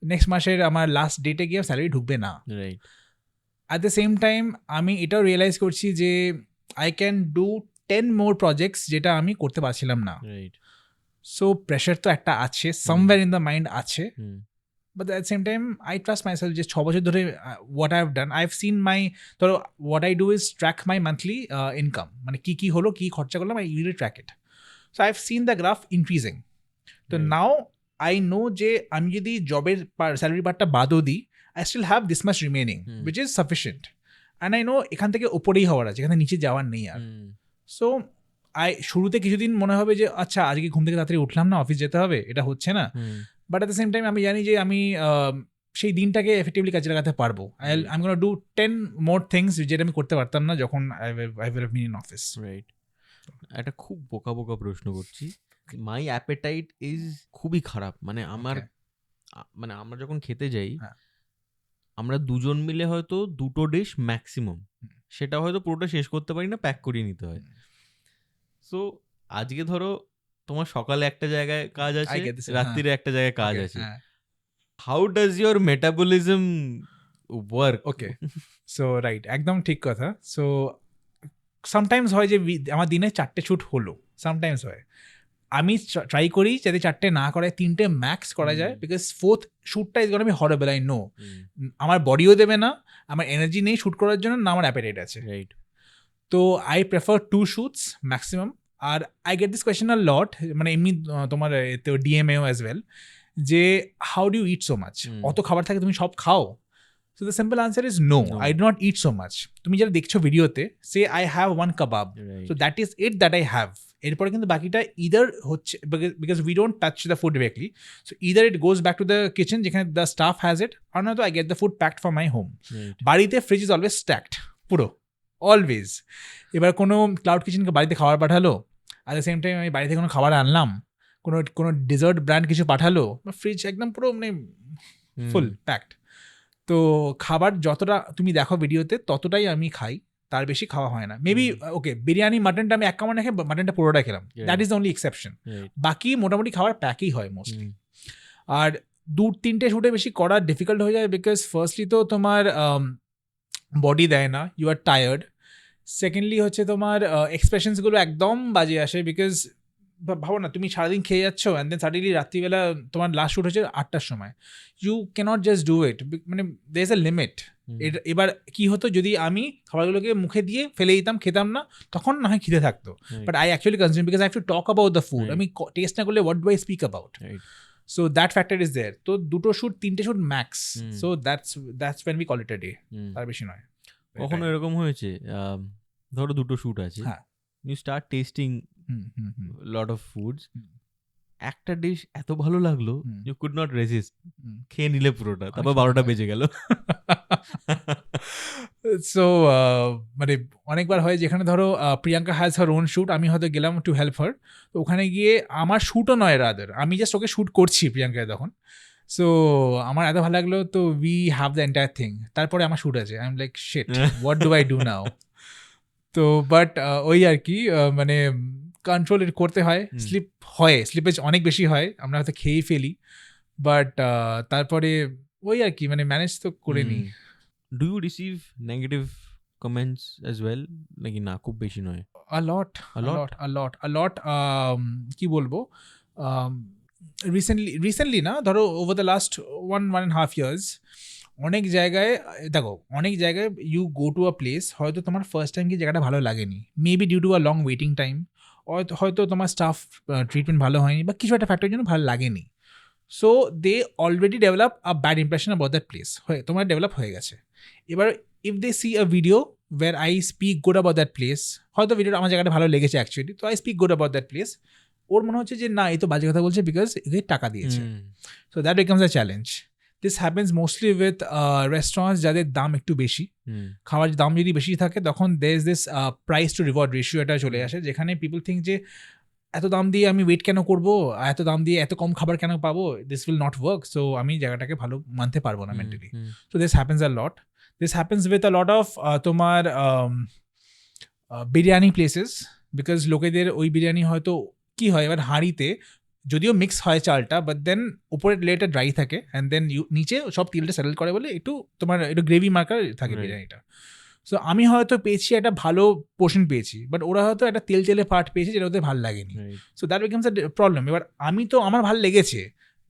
A: নেক্সট মাসের আমার লাস্ট ডেটে গিয়ে স্যালারি ঢুকবে না।
B: Right.
A: At the same time আমি এটাও রিয়েলাইজ করছি যে I can do 10 more projects যেটা আমি করতে পারছিলাম না।
B: রাইট।
A: সো প্রেশার তো একটা আছে, সামওয়্যার ইন দ্য মাইন্ড আছে, but at the same time I trust myself যে 6 বছর ধরে what I have done, I have seen my, ধরো what I do is track my monthly income, মানে কি হলো, কি খরচা করলাম, I really track it. So I have seen the graph increasing. So now I know যে আমি যদি জবের স্যালারি পার্টটা বাদও দিই, I still have this much remaining, which is sufficient. And I know এখান থেকে ওপরেই হওয়ার আছে, এখানে নিচে যাওয়ার নেই আর। সো শুরুতে কিছুদিন মনে হবে যে আচ্ছা আজকে ঘুম থেকে তাড়াতাড়ি উঠলাম না, অফিস যেতে হবে, এটা হচ্ছে না, but at the same time আমি জানি যে আমি সেই দিনটাকে এফেক্টিভলি কাজে লাগাতে পারবো। I am gonna do 10 more things যেটা আমি করতে পারতাম না যখন I will have been in office.
B: Right. একটা খুব বোকা প্রশ্ন করছি, মাই অ্যাপেটাইট ইজ খুবই খারাপ, মানে আমার মানে আমরা যখন খেতে যাই আমরা দুজন মিলে হয়তো 2টো ডিশ ম্যাক্সিমাম, সেটা হয়তো পুরোটা শেষ করতে পারি না, প্যাক করিয়ে নিতে হয়। সো আজকে ধরো তোমার সকালে একটা জায়গায় কাজ আছে, রাত্রিরে একটা জায়গায় কাজ আছে, how does your metabolism work?
A: Okay, so right, একদম ঠিক কথা। সো সামটাইমস হয় যে আমার দিনে 4টে শ্যুট হলো, সামটাইমস হয় আমি ট্রাই করি যাতে 4টে না করে 3টে ম্যাক্স করা যায়, বিকজ 4th শ্যুটটা is gonna be horrible, I know. আমার বডিও দেবে না, আমার এনার্জি নেই শ্যুট করার জন্য, না আমার অ্যাপেটাইট আছে।
B: রাইট।
A: তো আই প্রেফার 2 শ্যুটস ম্যাক্সিমাম। আর I get this question a lot, মানে এমনি তোমার ডিএমএও অ্যাজ ওয়েল, যে how do you eat so much? অত খাবার থাকে, তুমি সব খাও? So the simple answer is no, I do not eat so much. তুমি যারা দেখছো ভিডিওতে, say I have 1 kebab, so that is it that I have. এরপরে কিন্তু বাকিটা ইদার হচ্ছে, because we don't touch the food directly, so either it goes back to the kitchen যেখানে the staff has it, আর নয়তো I get the food packed for my home. বাড়িতে fridge is always স্ট্যাকড, পুরো always. এবার কোনো cloud কিচেনকে বাড়িতে খাবার পাঠালো, at the same time আমি বাড়িতে কোনো খাবার আনলাম, কোনো ডেজার্ট ব্র্যান্ড কিছু পাঠালো, ফ্রিজ একদম পুরো মানে ফুল প্যাকড। তো খাবার যতটা তুমি দেখো ভিডিওতে ততটাই আমি খাই, তার বেশি খাওয়া হয় না। মেবি ওকে বিরিয়ানি মাটনটা আমি এক কামড় রেখে মাটনটা পুরোটা খেলাম, that is the only exception. বাকি মোটামুটি খাবার প্যাকই হয় মোস্টলি। আর 2-3টে শ্যুটে বেশি করা ডিফিকাল্ট হয়ে যায়, বিকজ ফার্স্টলি তো তোমার বডি দেয় না, ইউ আর টায়ার্ড। সেকেন্ডলি হচ্ছে তোমার এক্সপ্রেশনসগুলো একদম বাজে আসে, বিকজ ভাবো না তুমি সারাদিন খেয়ে যাচ্ছ, অ্যান্ড দেন সাডেনলি রাত্রিবেলা তোমার লাস্ট শ্যুট হচ্ছে 8টার সময়, you cannot just do it, মানে দের ইজ এ লিমিট। এবার কি হতো যদি আমি খাবারগুলোকে মুখে দিয়ে ফেলে দিতাম, খেতাম না, তখন না হয় খিদে থাকতো, but I actually consume because I have to talk about the food. আমি টেস্ট না করলে what do I speak about? So that factor is there. তো 2টো শ্যুট 3টে shoot max, so that's when we call it a day, তার বেশি নয়।
B: কখনো এরকম হয়েছে ধরো 2টো শ্যুট আছে, you start tasting lot of foods, একটা ডিশ এত ভালো লাগলো ইউ কুড নট রেজিস্ট, খেয়ে নিলে পুরোটা, তারপর 12টা বেজে গেল?
A: সো মানে অনেকবার হয় যেখানে ধরো Priyanka has her own shoot, আমি হয়তো গেলাম টু হেল্প হার, তো ওখানে গিয়ে আমার শ্যুটও নয় রাদার, আমি জাস্ট ওকে শ্যুট করছি প্রিয়াঙ্কায় তখন। সো আমার এত ভালো লাগলো, তো we have the entire thing, তারপরে আমার শ্যুট আছে, I am like shit, what do I do now. তো বাট ওই আর কি মানে কন্ট্রোল করতে হয়, স্লিপ হয়, স্লিপেজ অনেক বেশি হয়, আমরা হয়তো খেয়েই ফেলি, বাট তারপরে ওই আর কি মানে ম্যানেজ তো করে নিই।
B: Do you receive negative comments as well, নাকি না খুব বেশি নয়?
A: A lot. কি বলবো, রিসেন্টলি না, ধরো ওভার দ্য লাস্ট 1.5 years অনেক জায়গায় দেখো, অনেক জায়গায় you go to a place, হয়তো তোমার ফার্স্ট টাইম কি জায়গাটা ভালো লাগেনি, maybe due to a long waiting time, হয়তো তোমার স্টাফ ট্রিটমেন্ট ভালো হয়নি, বা কিছু একটা ফ্যাক্টরের জন্য ভালো লাগেনি। So they already develop a bad impression about that place, হয়ে তোমার ডেভেলপ হয়ে গেছে। এবার if they see a video where I speak good about that place, হয়তো ভিডিওটা আমার জায়গাটা ভালো লেগেছে অ্যাকচুয়ালি, তো I speak good about that place, ওর মনে হচ্ছে যে না এই তো বাজে কথা বলছে বিকজ এদের টাকা দিয়েছে, so that becomes a challenge. This happens mostly with restaurants যাদের দাম একটু বেশি, খাবার দাম যদি বেশি থাকে তখন দের is this price to reward ratio এটা চলে আসে, যেখানে পিপল থিঙ্ক যে এত দাম দিয়ে আমি ওয়েট কেন করবো, এত দাম দিয়ে এত কম খাবার কেন পাবো, this will not work, so আমি জায়গাটাকে ভালো মানতে পারবো না mentally. So this happens a lot. This happens with a lot of তোমার বিরিয়ানি প্লেসেস, বিকজ লোকেদের ওই বিরিয়ানি হয়তো কি হয় এবার হাঁড়িতে যদিও মিক্স হয় চালটা, বাট দেন উপরের লেয়ারটা ড্রাই থাকে অ্যান্ড দেন নিচে সব তেলটা সেটেল করে বলে একটু তোমার একটু গ্রেভি মার্কার থাকে বিরিয়ানিটা। সো আমি হয়তো পেয়েছি একটা ভালো পোর্শন পেয়েছি, বাট ওরা হয়তো একটা তেল তেলে পার্ট পেয়েছে যেটা ওদের ভালো লাগেনি, so that becomes a problem. এবার আমি তো আমার ভালো লেগেছে,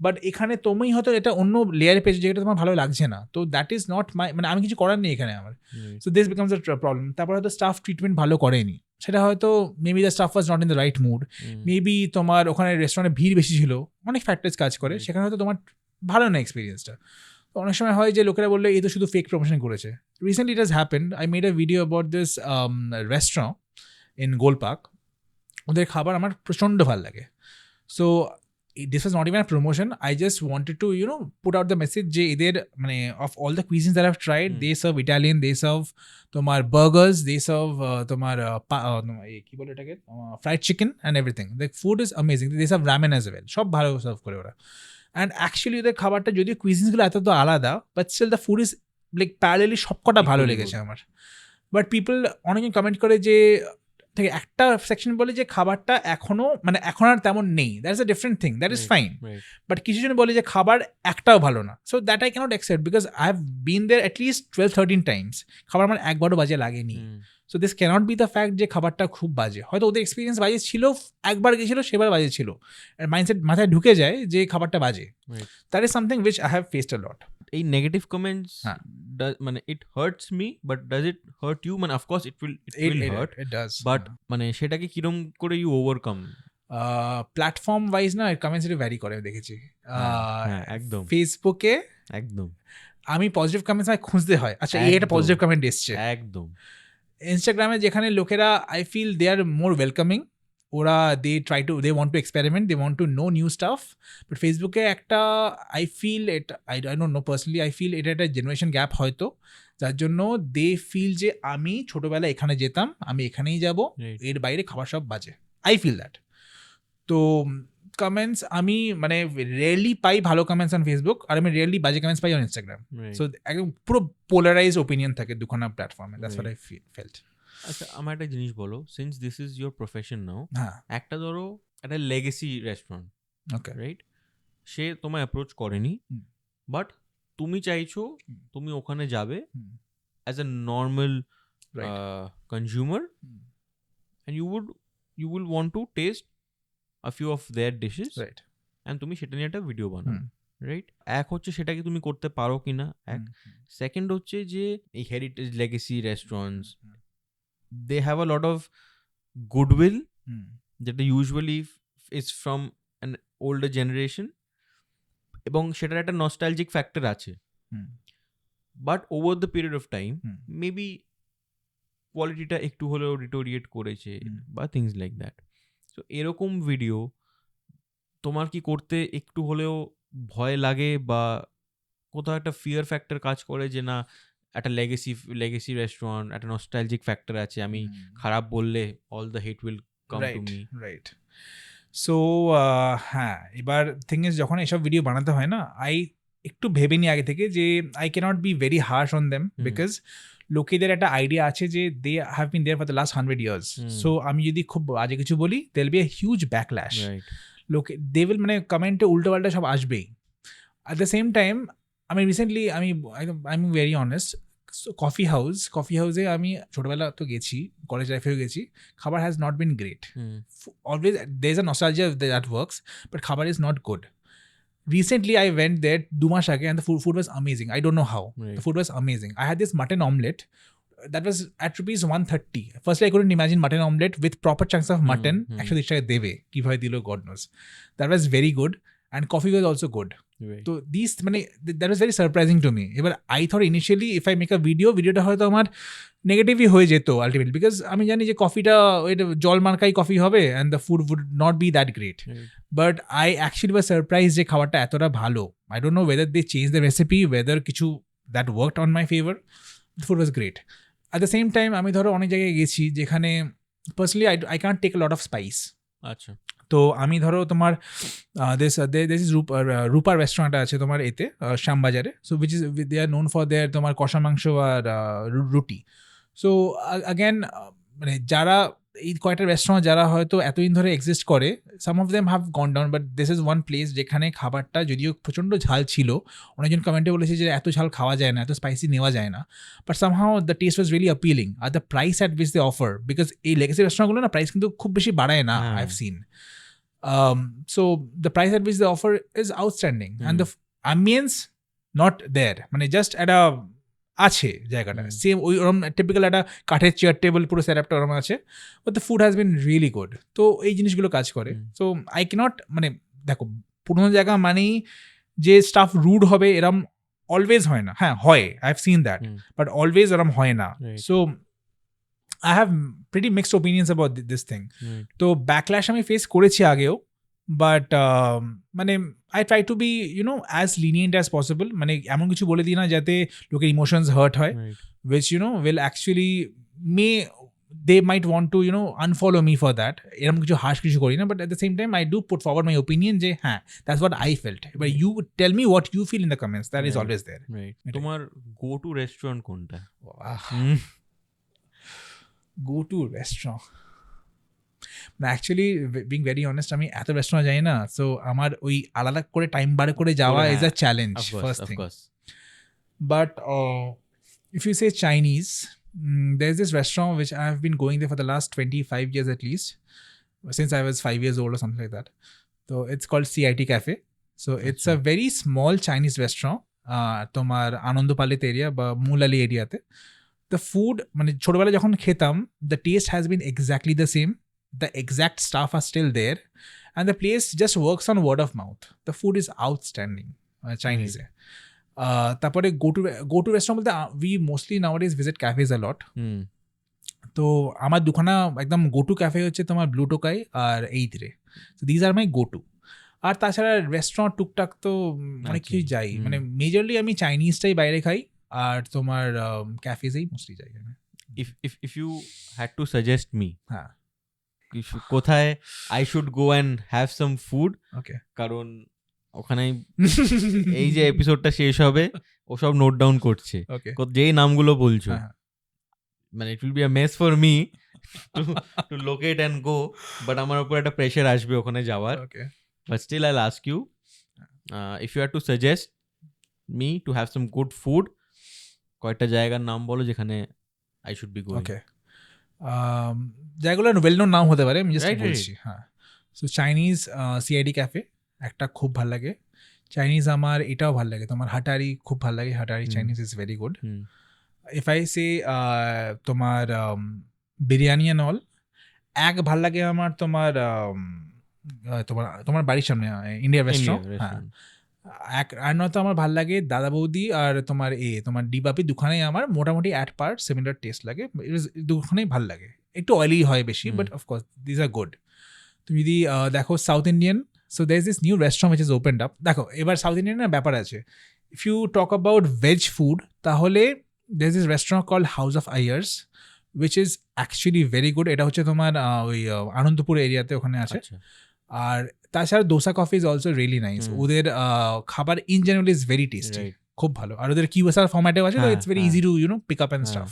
A: বাট এখানে তুমি হয়তো এটা অন্য লেয়ারে পেয়েছো যেটা তোমার ভালো লাগছে না, তো দ্যাট ইজ নট মাই, মানে আমি কিছু করার নেই এখানে আমার। So this becomes a problem. তারপর হয়তো স্টাফ ট্রিটমেন্ট ভালো করেনি, সেটা হয়তো maybe the staff was not in the right mood, maybe তোমার ওখানে রেস্টুরেন্টে ভিড় বেশি ছিল, অনেক ফ্যাক্টরস কাজ করে, সেখানে হয়তো তোমার ভালো না এক্সপিরিয়েন্সটা। অনেক সময় হয় যে লোকেরা বললে এই তো শুধু ফেক প্রমোশন করেছে। Recently it has happened, I made a video about this restaurant in goal park, ওদের খাবার আমার প্রচণ্ড ভালো লাগে। So this was not even a promotion, I just wanted to put out the message যে এদের মানে of all the cuisines that I've tried, they serve Italian, they serve তোমার burgers, they serve তোমার কি বলে এটাকে fried chicken and everything, the food is amazing, they serve ramen as well, সব ভালো সার্ভ করে ওরা। অ্যান্ড অ্যাকচুয়ালি ওদের খাবারটা যদিও কুইজিনসগুলো এত তো আলাদা, but still the food is like parallelly সবকটা ভালো লেগেছে আমার। বাট পিপল অনেকে কমেন্ট করে যে থেকে একটা সেকশন বলে যে খাবারটা এখনো মানে এখন আর তেমন নেই, that is a different thing, that is fine. But কিছু জন বলে যে খাবার একটাও ভালো না, so that I cannot accept because I have been there at least 12-13 times, খাবার আমার একবারও বাজে লাগেনি। So this cannot be the fact যে খাবারটা খুব বাজে, হয়তো ওদের এক্সপিরিয়েন্স বাজে ছিল, একবার গেছিলো সেবার বাজে ছিল, মাইন্ডসেট মাথায় ঢুকে যায় যে খাবারটা বাজে। That is something which I have faced a lot.
B: এই নেগেটিভ কমেন্টস মানে it hurts me, but does it hurt you? মানে of course it will hurt,
A: it does,
B: but মানে সেটাকে কিরম করে ইউ ওভারকাম?
A: প্ল্যাটফর্ম ওয়াইজ না কমেন্টস ভ্যারি করে দেখেছি।
B: একদম
A: ফেসবুকে
B: একদম
A: আমি পজিটিভ কমেন্টস আমায় খুঁজতে হয়, আচ্ছা এই একটা পজিটিভ কমেন্ট এসছে।
B: একদম
A: ইনস্টাগ্রামে যেখানে লোকেরা I feel they are more welcoming, ওরা they want to experiment, they want to know new stuff. But ফেসবুকে একটা আই ফিল এটা I don't know personally, I feel এটা একটা জেনারেশন গ্যাপ হয়তো, যার জন্য দে ফিল যে আমি ছোটোবেলায় এখানে যেতাম, আমি এখানেই যাব, এর বাইরে খাবার সব বাজে, আই ফিল দ্যাট। তো কমেন্টস আমি মানে রেয়ারলি পাই ভালো কমেন্টস অন ফেসবুক, আর আমি রেয়ারলি বাজে comments pi on Instagram. So একদম পুরো পোলারাইজ ওপিনিয়ন থাকে দুখানা প্ল্যাটফর্মে, দ্যাটস হোয়াট আই ফেল্ট।
B: আচ্ছা আমার একটা জিনিস বলো, since this is your profession now, একটা ধরো একটা legacy restaurant, okay right, say তোমায় অ্যাপ্রোচ করেনি, বাট তুমি চাইছো তুমি ওখানে যাবে as a normal consumer, and you will want to taste a few of their dishes, right, and তুমি সেটা নিয়ে একটা ভিডিও বানাও, রাইট? এক হচ্ছে সেটাকে তুমি করতে পারো কিনা, এক সেকেন্ড হচ্ছে যে এই heritage legacy restaurants they have a lot of goodwill যেটা usually is from an older generation, এবং সেটার একটা নস্টালজিক ফ্যাক্টর আছে, but over the period of time maybe কোয়ালিটিটা একটু হলেও ডিটোরিয়েট করেছে বা থিংস লাইক দ্যাট। তো এরকম ভিডিও তোমার কি করতে একটু হলেও ভয় লাগে, বা কোথাও একটা ফিয়ার ফ্যাক্টর কাজ করে যে না একটা লেগেসি রেস্টুরেন্ট, একটা নস্টালজিক ফ্যাক্টর আছে। আমি খারাপ বললে all the hate will come to me.
A: Right. So হ্যাঁ, এবার থিং ইজ যখন এসব ভিডিও বানাতে হয় না, একটু ভেবে নিই আগে থেকে যে I cannot be very harsh on them, because লোকেদের একটা আইডিয়া আছে যে they have been there for the last 100 years. So আমি যদি খুব বাজে কিছু বলি, there will be a huge backlash. লোকে দে উইল মানে কমেন্টে উল্টো পাল্টা সব আসবেই। অ্যাট দ্য সেম টাইম আমি recently I am very honest, coffee হাউসে আমি ছোটবেলা তো গেছি, কলেজ লাইফেও গেছি, খাবার has not been great. Always there is a nostalgia that works, but খাবার is not good. Recently I went there 2 months ago and the food was amazing. I don't know how.
B: Right.
A: The food was amazing. I had this mutton omelette that was at rupees 130. Firstly I couldn't imagine mutton omelette with proper chunks of mutton. Actually debe kibhabe dilo god knows. That was very good, and coffee was also good.
B: Right.
A: So these that was very surprising to me. Ebar I thought initially if I make a ভিডিওটা হয়তো আমার নেগেটিভই হয়ে যেত ultimately, because আমি জানি যে কফিটা এটা জল মার্কাই কফি হবে and the food would not be that great. But I actually was surprise যে খাবারটা এতটা ভালো। I don't know whether they change the recipe, whether কিছু that worked on my favour. The food was great. At the same time আমি ধরো অনেক জায়গায় গেছি যেখানে personally I can't take lot of spice.
B: আচ্ছা।
A: তো আমি ধরো তোমার দিস ইজ রূপার রেস্টুরেন্ট আছে তোমার এতে শ্যামবাজারে। So which is they are known for their তোমার কষা মাংস আর রুটি। সো অ্যাগেন মানে যারা এই কয়েকটা রেস্টুরেন্ট যারা হয়তো এতদিন ধরে এক্সিস্ট করে, some of them have gone down, but this is one place যেখানে খাবারটা যদিও প্রচণ্ড ঝাল ছিল, অনেকজন কমেন্টে বলেছে যে এত ঝাল খাওয়া যায় না, এত স্পাইসি নেওয়া যায় না, but somehow the taste was really appealing. আর the price at which they offer, because এই লেগেসি রেস্টুরেন্টগুলো না প্রাইস কিন্তু খুব বেশি বাড়ায় না, I have seen. So the price at which they offer is outstanding, and the ambience not there. মানে just একটা আছে জায়গাটা, সেম ওই ওরকম টিপিক্যাল একটা কাঠের চেয়ার টেবিল পুরো সেটআপটা ওরকম আছে, but the food has been really good. তো এই জিনিসগুলো কাজ করে। সো আই ক্যানট মানে দেখো পুরোনো জায়গা মানেই যে স্টাফ রুড হবে এরম অলওয়েজ হয় না। হ্যাঁ হয়, I have scene that, but always এরম হয় না। So I have pretty mixed opinions about this thing. তো ব্যাকল্যাশ আমি ফেস করেছি আগেও, বাট মানে I try two B as lenient as possible. মানে এমন কিছু বলে দিই না যাতে লোকের ইমোশনস হার্ট হয়, which will actually they might want to unfollow me for that. এরকম কিছু হার্শ কিছু করি না, but at the same time I do put forward my opinion যে হ্যাঁ that's what I felt, but you tell me what you feel in the comments. That is always there.
B: তোমার go to restaurant কোনটা?
A: Go to restaurant. Actually being very honest, আমি এত restaurant যাই না, so আমার ওই আলাদা করে টাইম বার করে যাওয়া is a challenge, first thing. But if you say Chinese, there's this restaurant which I have been going there for the last 25 years at least, since I was 5 years old or something like that. So it's called CIT Cafe. So it's a very small Chinese restaurant, তোমার আনন্দপালিত area বা মুলালি এরিয়াতে। The food, মানে ছোটবেলা যখন খেতাম, the taste has been exactly the same. The exact staff are still there, and the place just works on word of mouth. The food is outstanding, Chinese. তারপরে go to restaurant বলতে we mostly nowadays visit cafes a lot. তো আমার দুখানা একদম go to cafe হচ্ছে তোমার blue Tokai আর এইথরে। So these are my go to. আর তাছাড়া রেস্টুরেন্ট টুকটাক তো অনেক কিছুই যাই, মানে মেজরলি আমি চাইনিজটাই বাইরে খাই, আর তোমার ক্যাফেজেই মোস্টলি যাই।
B: if you had to suggest me,
A: হ্যাঁ
B: কোথায় I should go and have some food,
A: okay,
B: কারণ ওখানে এই যে এপিসোডটা শেষ হবে ওসব নোট ডাউন করছে, যেই নামগুলো বলছো, মানে it will be a mess for me to locate and go, but আমার উপর একটা প্রেশার আসবে ওখানে যাওয়ার। But still I'll ask you, if you had to suggest me to have some good food, কয়টা জায়গার নাম বলো যেখানে I should be going.
A: Okay. জায়গাগুলো ওয়েল নোন নাম হতে পারে, আমি জাস্ট বলছি। হ্যাঁ, সো চাইনিজ সিআইডি ক্যাফে একটা খুব ভালো লাগে। চাইনিজ আমার এটাও ভালো লাগে, তোমার হাটারি খুব ভালো লাগে, হাটারি Chinese is very good. If I say তোমার বিরিয়ানি অ্যান্ড অল, এক ভালো লাগে আমার তোমার তোমার বাড়ির সামনে ইন্ডিয়া রেস্টুরেন্ট। হ্যাঁ, আর নয়তো আমার ভালো লাগে দাদা বৌদি আর তোমার তোমার ডিবাপি, দুখানেই আমার মোটামুটি অ্যাট পার সিমিলার টেস্ট লাগে, দুখানেই ভালো লাগে। একটু অয়েলি হয় বেশি, but of course this are good. তুমি যদি দেখো south Indian, so there is this new restaurant which is opened up. দেখো এবার সাউথ ইন্ডিয়ানের ব্যাপার আছে, if you talk about veg food, তাহলে there's this restaurant called House of Ayers, which is actually very good. এটা হচ্ছে তোমার ওই আনন্দপুর এরিয়াতে ওখানে আছে।
B: আচ্ছা
A: আর তাছাড়া Dosa coffee is also really nice. ওদের খাবার in general is very tasty, খুব ভালো। আর ওদের কিউএসআর ফরম্যাটেও আছে, তো it's very easy to pick up and stuff.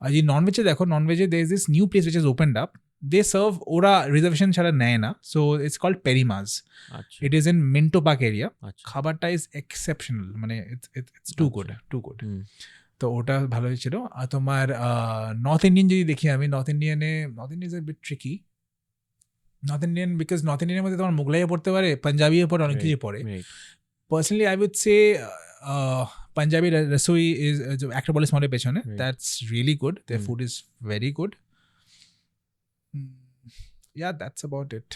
A: আর যদি ননভেজে দেখো, ননভেজে there is this new place which is opened up, they serve, ওরা রিজার্ভেশন ছাড়া নেয় না, সো ইটস কল্ড পেরিমাজ। It is in Minto Park area. খাবারটা ইজ এক্সেপশনাল, মানে it's two good, too good. তো ওটা ভালো হয়েছিল। আর তোমার নর্থ ইন্ডিয়ান যদি দেখি আমি, north Indian is a bit tricky. North Indian, because north ইন্ডিয়ানের মধ্যে তোমার মোগলাইও পড়তে পারে, পাঞ্জাবিও পড়ে, অনেক কিছু পড়ে। Personally I would say Punjabi Rasoi is Acropolis মলের পেছনে, that's really good, there food is very good. Yeah, that's about it.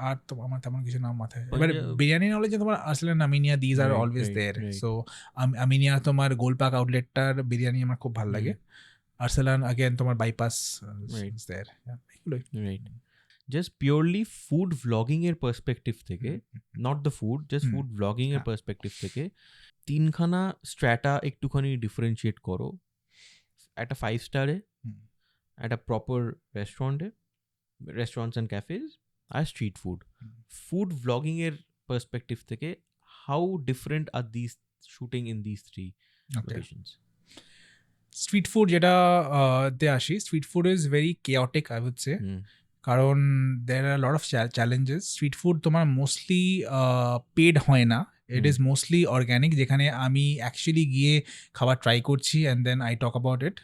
A: আর তো আমার তেমন কিছু নাম মাথায়। এবার বিরিয়ানি নলেজে তোমার Arsalan, Aminia, these are always there. So Aminia তোমার গোলপাক আউটলেটটার বিরিয়ানি আমার খুব ভালো লাগে। আর্সেলান আগেন তোমার বাইপাস ইজ দেয়ার। এগুলোই। Right.
B: Just purely food vlogging এর পার্সপেক্টিভ থেকে, not the food, just food vlogging এর পার্সপেক্টিভ থেকে তিনখানা স্ট্র্যাটা একটুখানি ডিফারেন্সিয়েট করো। একটা 5 স্টারে, একটা প্রপার রেস্টুরেন্টস অ্যান্ড ক্যাফেজ, আর স্ট্রিট ফুড। ফুড ভ্লগিং এর পার্সপেক্টিভ থেকে how different are this shooting in this 3 locations?
A: Street food যেটা তে আসি, street food is very chaotic I would say, কারণ there are lot of challenges. Street food তোমার mostly paid হয় না, it is mostly organic, যেখানে আমি actually গিয়ে খাবার ট্রাই করছি and then I talk about it.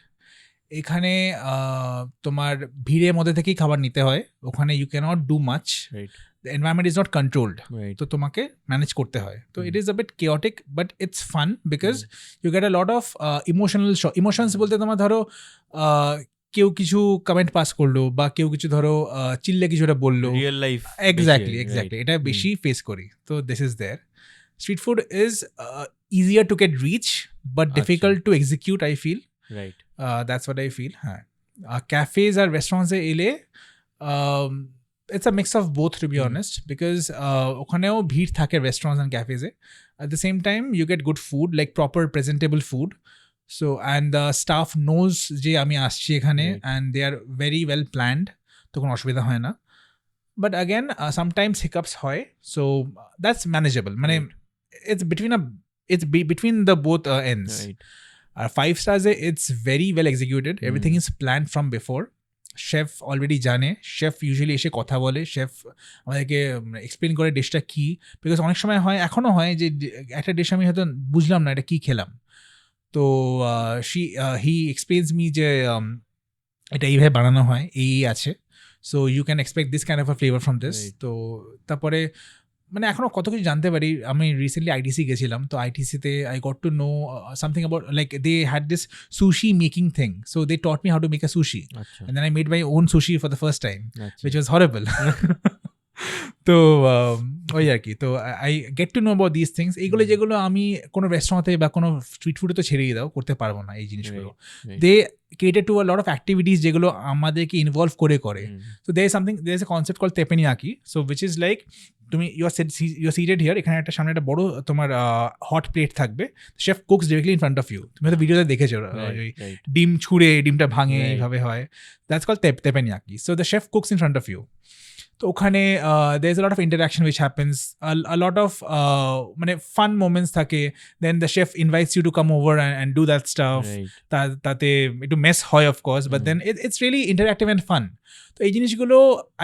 A: এখানে তোমার ভিড়ের মধ্যে থেকেই খাবার নিতে হয়, ওখানে you can't do much, the environment is not controlled, তো তোমাকে ম্যানেজ করতে হয়। তো it is a bit chaotic, but it's fun because you get a lot of emotions বলতে তোমার ধরো কেউ কিছু কমেন্ট পাস করলো, বা কেউ কিছু ধরো চিল্লে কিছু একটা বললো,
B: রিয়েল লাইফ।
A: এক্স্যাক্টলি এটা বেশি ফেস করি। তো this is there. Street food is easier to get reach but difficult to execute, I feel.
B: Right.
A: That's what I feel. Cafes or restaurants এলে it's a mix of both, to be honest, because ওখানেও ভিড় থাকে restaurants and cafes A. At the same time you get good food, like proper presentable food, so and the staff knows যে আমি আসছি এখানে, and they are very well planned, তো কোনো অসুবিধা হয় না। But again sometimes hiccups হয়, so that's manageable, মানে it's between the both ends. Right. 5 stars, it's very well executed, everything is planned from before, chef already জানে, chef usually এসে কথা বলে, chef আমাদেরকে এক্সপ্লেন করে ডিশটা কি, বিকজ অনেক সময় হয়, এখনও হয় যে একটা ডিশ আমি হয়তো বুঝলাম না এটা কি খেলাম, তো হি এক্সপ্লেন্স মি যে এটা এইভাবে বানানো হয়, এই আছে, so you can expect this kind of a flavour from this. তো তারপরে মানে এখনও কত কিছু জানতে পারি। আমি রিসেন্টলি আইটিসি গেছিলাম, তো আইটিসিতে I got to know something about, like they had this sushi making thing, so they taught me how to make a sushi, and then I made my own sushi for the first time, which was horrible. তো ওই আর কি, তো I get to know about this things. এইগুলো যেগুলো আমি কোনো রেস্টুরেন্টে বা কোনো স্ট্রিট ফুডে তো ছেড়েই দাও, করতে পারবো না এই জিনিসগুলো। দে cater to a lot of activities যেগুলো আমাদেরকে ইনভলভ করে। So there is a concept called teppanyaki, so which is like তুমি you're seated here, এখানে একটা সামনে একটা বড় তোমার হট প্লেট থাকবে, chef cooks directly in front of you, তুমি হয়তো ভিডিওতে দেখেছো, ডিম ছুঁড়ে ডিমটা ভাঙে এইভাবে হয়, that's called teppanyaki. So the chef cooks in front of you. তো ওখানে there is a lot of interaction which happens, a lot of মানে fun moments থাকে, then the chef invites you to come over and do that stuff, তাতে একটু mace হয় of course, but then it's really interactive and fun. তো এই জিনিসগুলো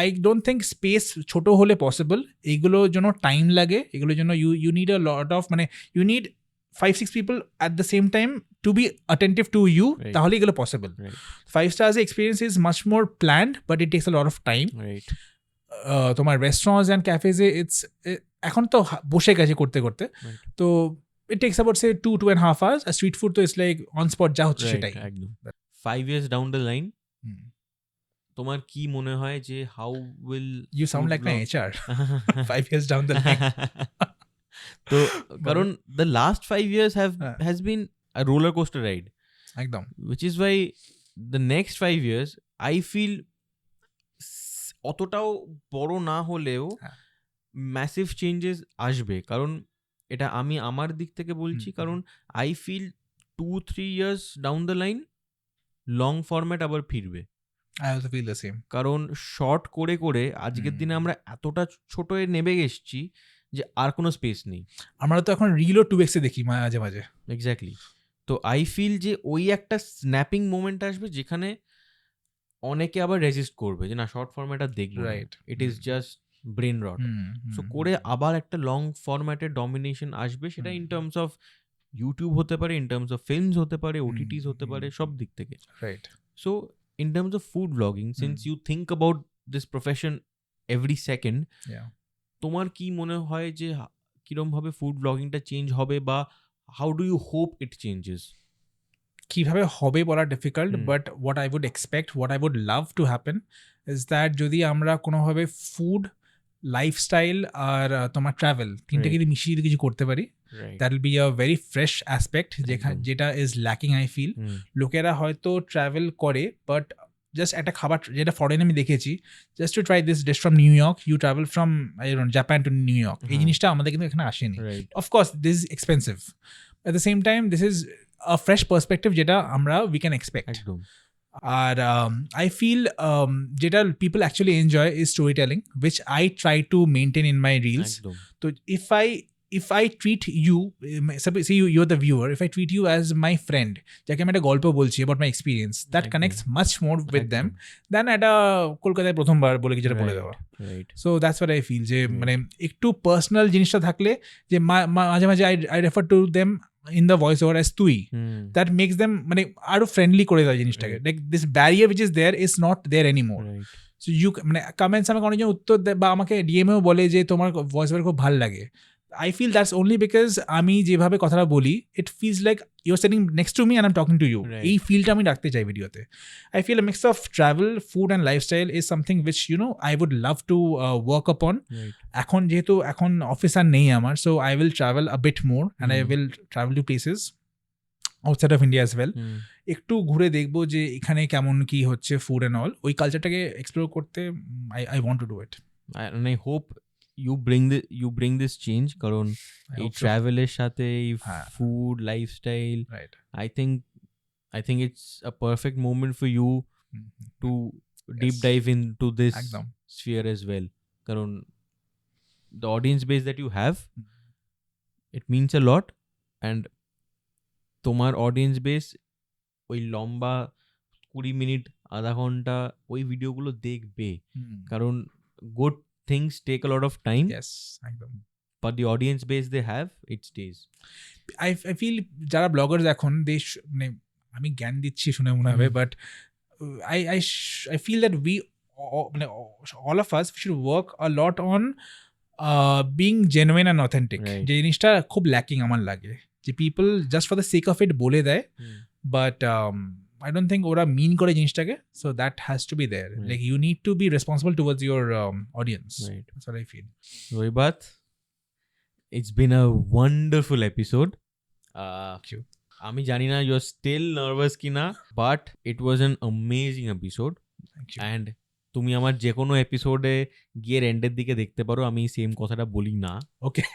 A: I don't think space ছোট হলে পসিবল, এইগুলোর জন্য টাইম লাগে, এগুলোর জন্য you need a lot of, মানে you need 5-6 people at the same time to be attentive to you, তাহলে এগুলো possible. 5 stars experience is much more planned, but it takes a lot of time. তোমার restaurants and ক্যাফেজে এখন তো বসে গেছে করতে, তো it takes about say 2.5 hours, আর স্ট্রিট ফুড তো ইটস লাইক অন স্পট যা হচ্ছে সেটাই।
B: 5 years down the line তোমার কি মনে হয় যে how will
A: you sound like my HR 5 years down the line?
B: তো কারণ the last 5 years has been a roller coaster ride,
A: একদম,
B: which is why the next 5 years I feel অতটাও বড় না হলেও ম্যাসিভ চেঞ্জেস আসবে। কারণ এটা আমি আমার দিক থেকে বলছি, কারণ I feel 2-3 years down the line long format আবার ফিরবে।
A: I also feel the same.
B: কারণ শর্ট করে করে আজকের দিনে আমরা এতটা ছোট এ নেমে গেছি যে আর কোনো স্পেস নেই।
A: আমরা তো এখন রিলও 2x এ দেখি মাঝে মাঝে।
B: এক্স্যাক্টলি। তো আই ফিল যে ওই একটা স্ন্যাপিং মোমেন্ট আসবে যেখানে অনেকে আবার রেজিস্ট করবে যে না শর্ট ফরম্যাট আর দেখবো না,
A: Right.
B: It is just brain rod. So করে আবার একটা লং ফরম্যাটের ডমিনেশন আসবে, সেটা ইন টার্মস অফ ইউটিউব হতে পারে, ইন টার্মস অফ ফিল্মস হতে পারে, ওটিটিস হতে পারে, সব দিক থেকে।
A: Right.
B: So in terms of food blogging, since you think about this profession every second, তোমার কি মনে হয় যে কিরম ভাবে ফুড ব্লগিংটা চেঞ্জ হবে, বা how do you hope it changes?
A: কিভাবে হবে বলা difficult, but what I would expect, what I would love to happen is that যদি আমরা কোনোভাবে ফুড, লাইফস্টাইল আর তোমার ট্রাভেল তিনটাকে যদি মিশিয়ে কিছু করতে পারি, that will be a very fresh aspect, যেটা ইজ ল্যাকিং আই ফিল। লোকেরা হয়তো ট্রাভেল করে, বাট জাস্ট একটা খাবার, যেটা ফরেনে আমি দেখেছি, just to try this dish from New York, you travel from Japan to New York, এই জিনিসটা আমাদের কিন্তু এখানে আসেনি। Of course this is expensive, at the same time this is a fresh perspective যেটা আমরা we can expect. R I feel যেটা people actually enjoy is storytelling, which I try to maintain in my reels. So if I treat you, suppose say you're the viewer, if I treat you as my friend, যাকে আমি একটা গল্প বলছি about my experience, that connects much more with them than একটা কলকাতায় প্রথমবার বলে কিছু বলে দেওয়া। So that's what I feel, যে মানে একটু পার্সোনাল জিনিসটা থাকলে, যে মাঝে মাঝে I refer to them in the voice over as তুই, that makes them মানে আরো ফ্রেন্ডলি করে দেয় জিনিসটাকে, like this barrier which is there is not there anymore. So you মানে কমেন্টস আমাকে অনেকজন উত্তর দেয় বা আমাকে ডিএমএও বলে যে তোমার ভয়েস ওভার খুব ভালো লাগে। I feel that's only because আমি যেভাবে কথাটা বলি, it feels like you're sitting next to me and I'm talking to you. এই ফিলটা আমি রাখতে চাই ভিডিওতে। I feel a mix of travel, food and lifestyle is something which I would love to work upon. এখন যেহেতু এখন office আর নেই আমার, so I will travel a bit more and I will travel to places outside of India as well. একটু ঘুরে দেখবো যে এখানে কেমন কি হচ্ছে ফুড এন্ড অল, ওই কালচারটাকে এক্সপ্লোর করতে I want to do it.
B: And I hope you bring this change, কারণ এই ট্রাভেলের সাথে এই food lifestyle, I think it's a perfect moment for you to deep dive into this sphere as well, কারণ the audience base that you have, it means a lot, and তোমার audience base ওই লম্বা 20 minute আধা ঘন্টা ওই ভিডিওগুলো দেখবে, কারণ good things take a lot of time.
A: Yes, একদম।
B: But the audience base they have, it stays.
A: I feel যারা ব্লগার্স এখন মানে আমি জ্ঞান দিচ্ছি শুনে মনে হবে, but I feel that we মানে all of us should work a lot on being genuine and authentic. যে জিনিসটা খুব ল্যাকিং আমার লাগে, যে people just for the sake of it বলে দেয়, বাট I don't think ওরা মিন করে জিনিসটাকে, so that has to be there. Like you need to be responsible towards your audience. That's what I feel.
B: Roibat, it's been a wonderful episode.
A: Thank you.
B: আমি জানি না you're still nervous কিনা, but it was an amazing episode.
A: Thank you.
B: And তুমি আমার যে কোনো এপিসোডে গিয়ে এন্ডের দিকে দেখতে পারো, আমি সেম কথাটা বলি না।
A: Okay.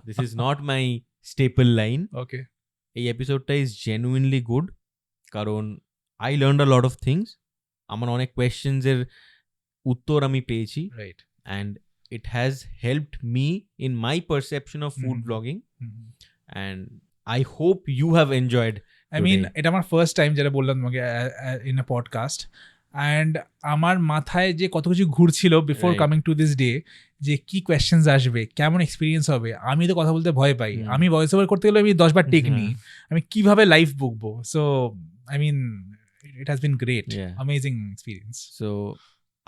B: This is not my staple line.
A: Okay.
B: এই এপিসোডটা is genuinely good, কারণ I learned a lot of things. আমার অনেক কোয়েশ্চেন্স এর উত্তর আমি পেয়েছি,
A: right,
B: and it has helped me in my perception of food vlogging, and I hope you have enjoyed.
A: I mean, এটা আমার ফার্স্ট টাইম যেটা বললাম তোমাকে in a podcast, and আমার মাথায় যে কত কিছু ঘুরছিল before coming to this day, যে কি কোয়েশ্চেন্স আসবে, কেমন এক্সপিরিয়েন্স হবে। আমি তো কথা বলতে ভয় পাই, আমি ভয়েস ওভার করতে গেলে আমি 10 বার টেক নিই, আমি কিভাবে লাইভ বুকবো। So I mean, it has been great. Amazing experience.
B: So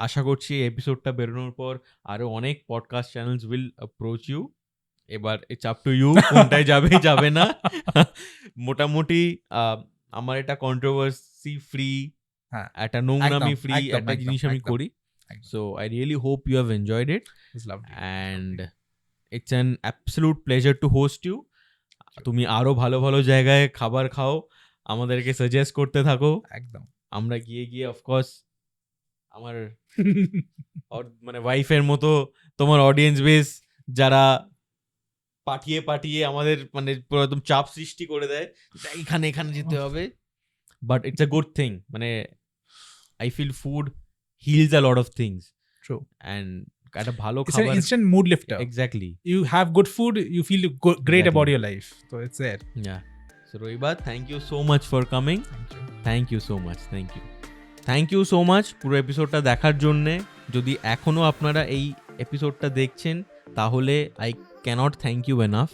B: আশা করছি এই এপিসোডটা বেরোনোর পর আরো অনেক podcast channels will approach you. এবার ইটস আপ টু ইউ কোনটায় যাবে না। মোটামুটি আমার এটা কন্ট্রোভার্সি ফ্রি, একটা নোংরামি ফ্রি একটা জিনিস আমি করি। So I really hope you have enjoyed it.
A: It's lovely.
B: And it's an absolute pleasure to host you. তুমি আরো ভালো ভালো জায়গায় খাবার খাও, আমাদেরকে সাজেস্ট করতে থাকো।
A: একদম। আমরা
B: গিয়ে অফকোর্স আমার মানে ওয়াইফের মতো তোমার অডিয়েন্স বেস যারা পাঠিয়ে পাঠিয়ে আমাদের মানে পুরো একদম চাপ সৃষ্টি করে দেয়, এখানে এখানে যেতে হবে। But it's a good thing, মানে I feel food heals a lot of things.
A: True.
B: And একটা ভালো
A: It's an
B: খাবার,
A: instant mood lifter.
B: Exactly,
A: You have good food, you feel great
B: Exactly.
A: about your life. So it's there.
B: yeah. So Roibat, thank you so much for coming.
A: Thank you.
B: Thank you so much পুরো এপিসোডটা দেখার জন্যে। যদি এখনও আপনারা এই এপিসোডটা দেখছেন তাহলে I can't thank you enough.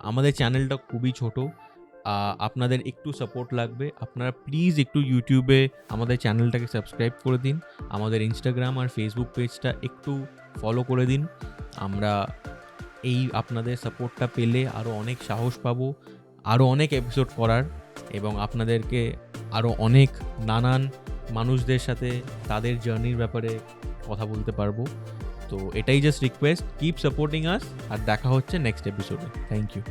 B: আমাদের চ্যানেলটা খুবই ছোট, আপনাদের একটু সাপোর্ট লাগবে। আপনারা প্লিজ একটু ইউটিউবে আমাদের চ্যানেলটাকে সাবস্ক্রাইব করে দিন, আমাদের ইনস্টাগ্রাম আর ফেসবুক পেজটা একটু ফলো করে দিন। আমরা এই আপনাদের সাপোর্টটা পেলে আরও অনেক সাহস পাবো আরও অনেক এপিসোড করার, এবং আপনাদেরকে আরও অনেক নানান মানুষদের সাথে তাদের জার্নির ব্যাপারে কথা বলতে পারবো। তো এটাই just request, keep supporting us, আর দেখা হচ্ছে নেক্সট এপিসোডে। Thank you.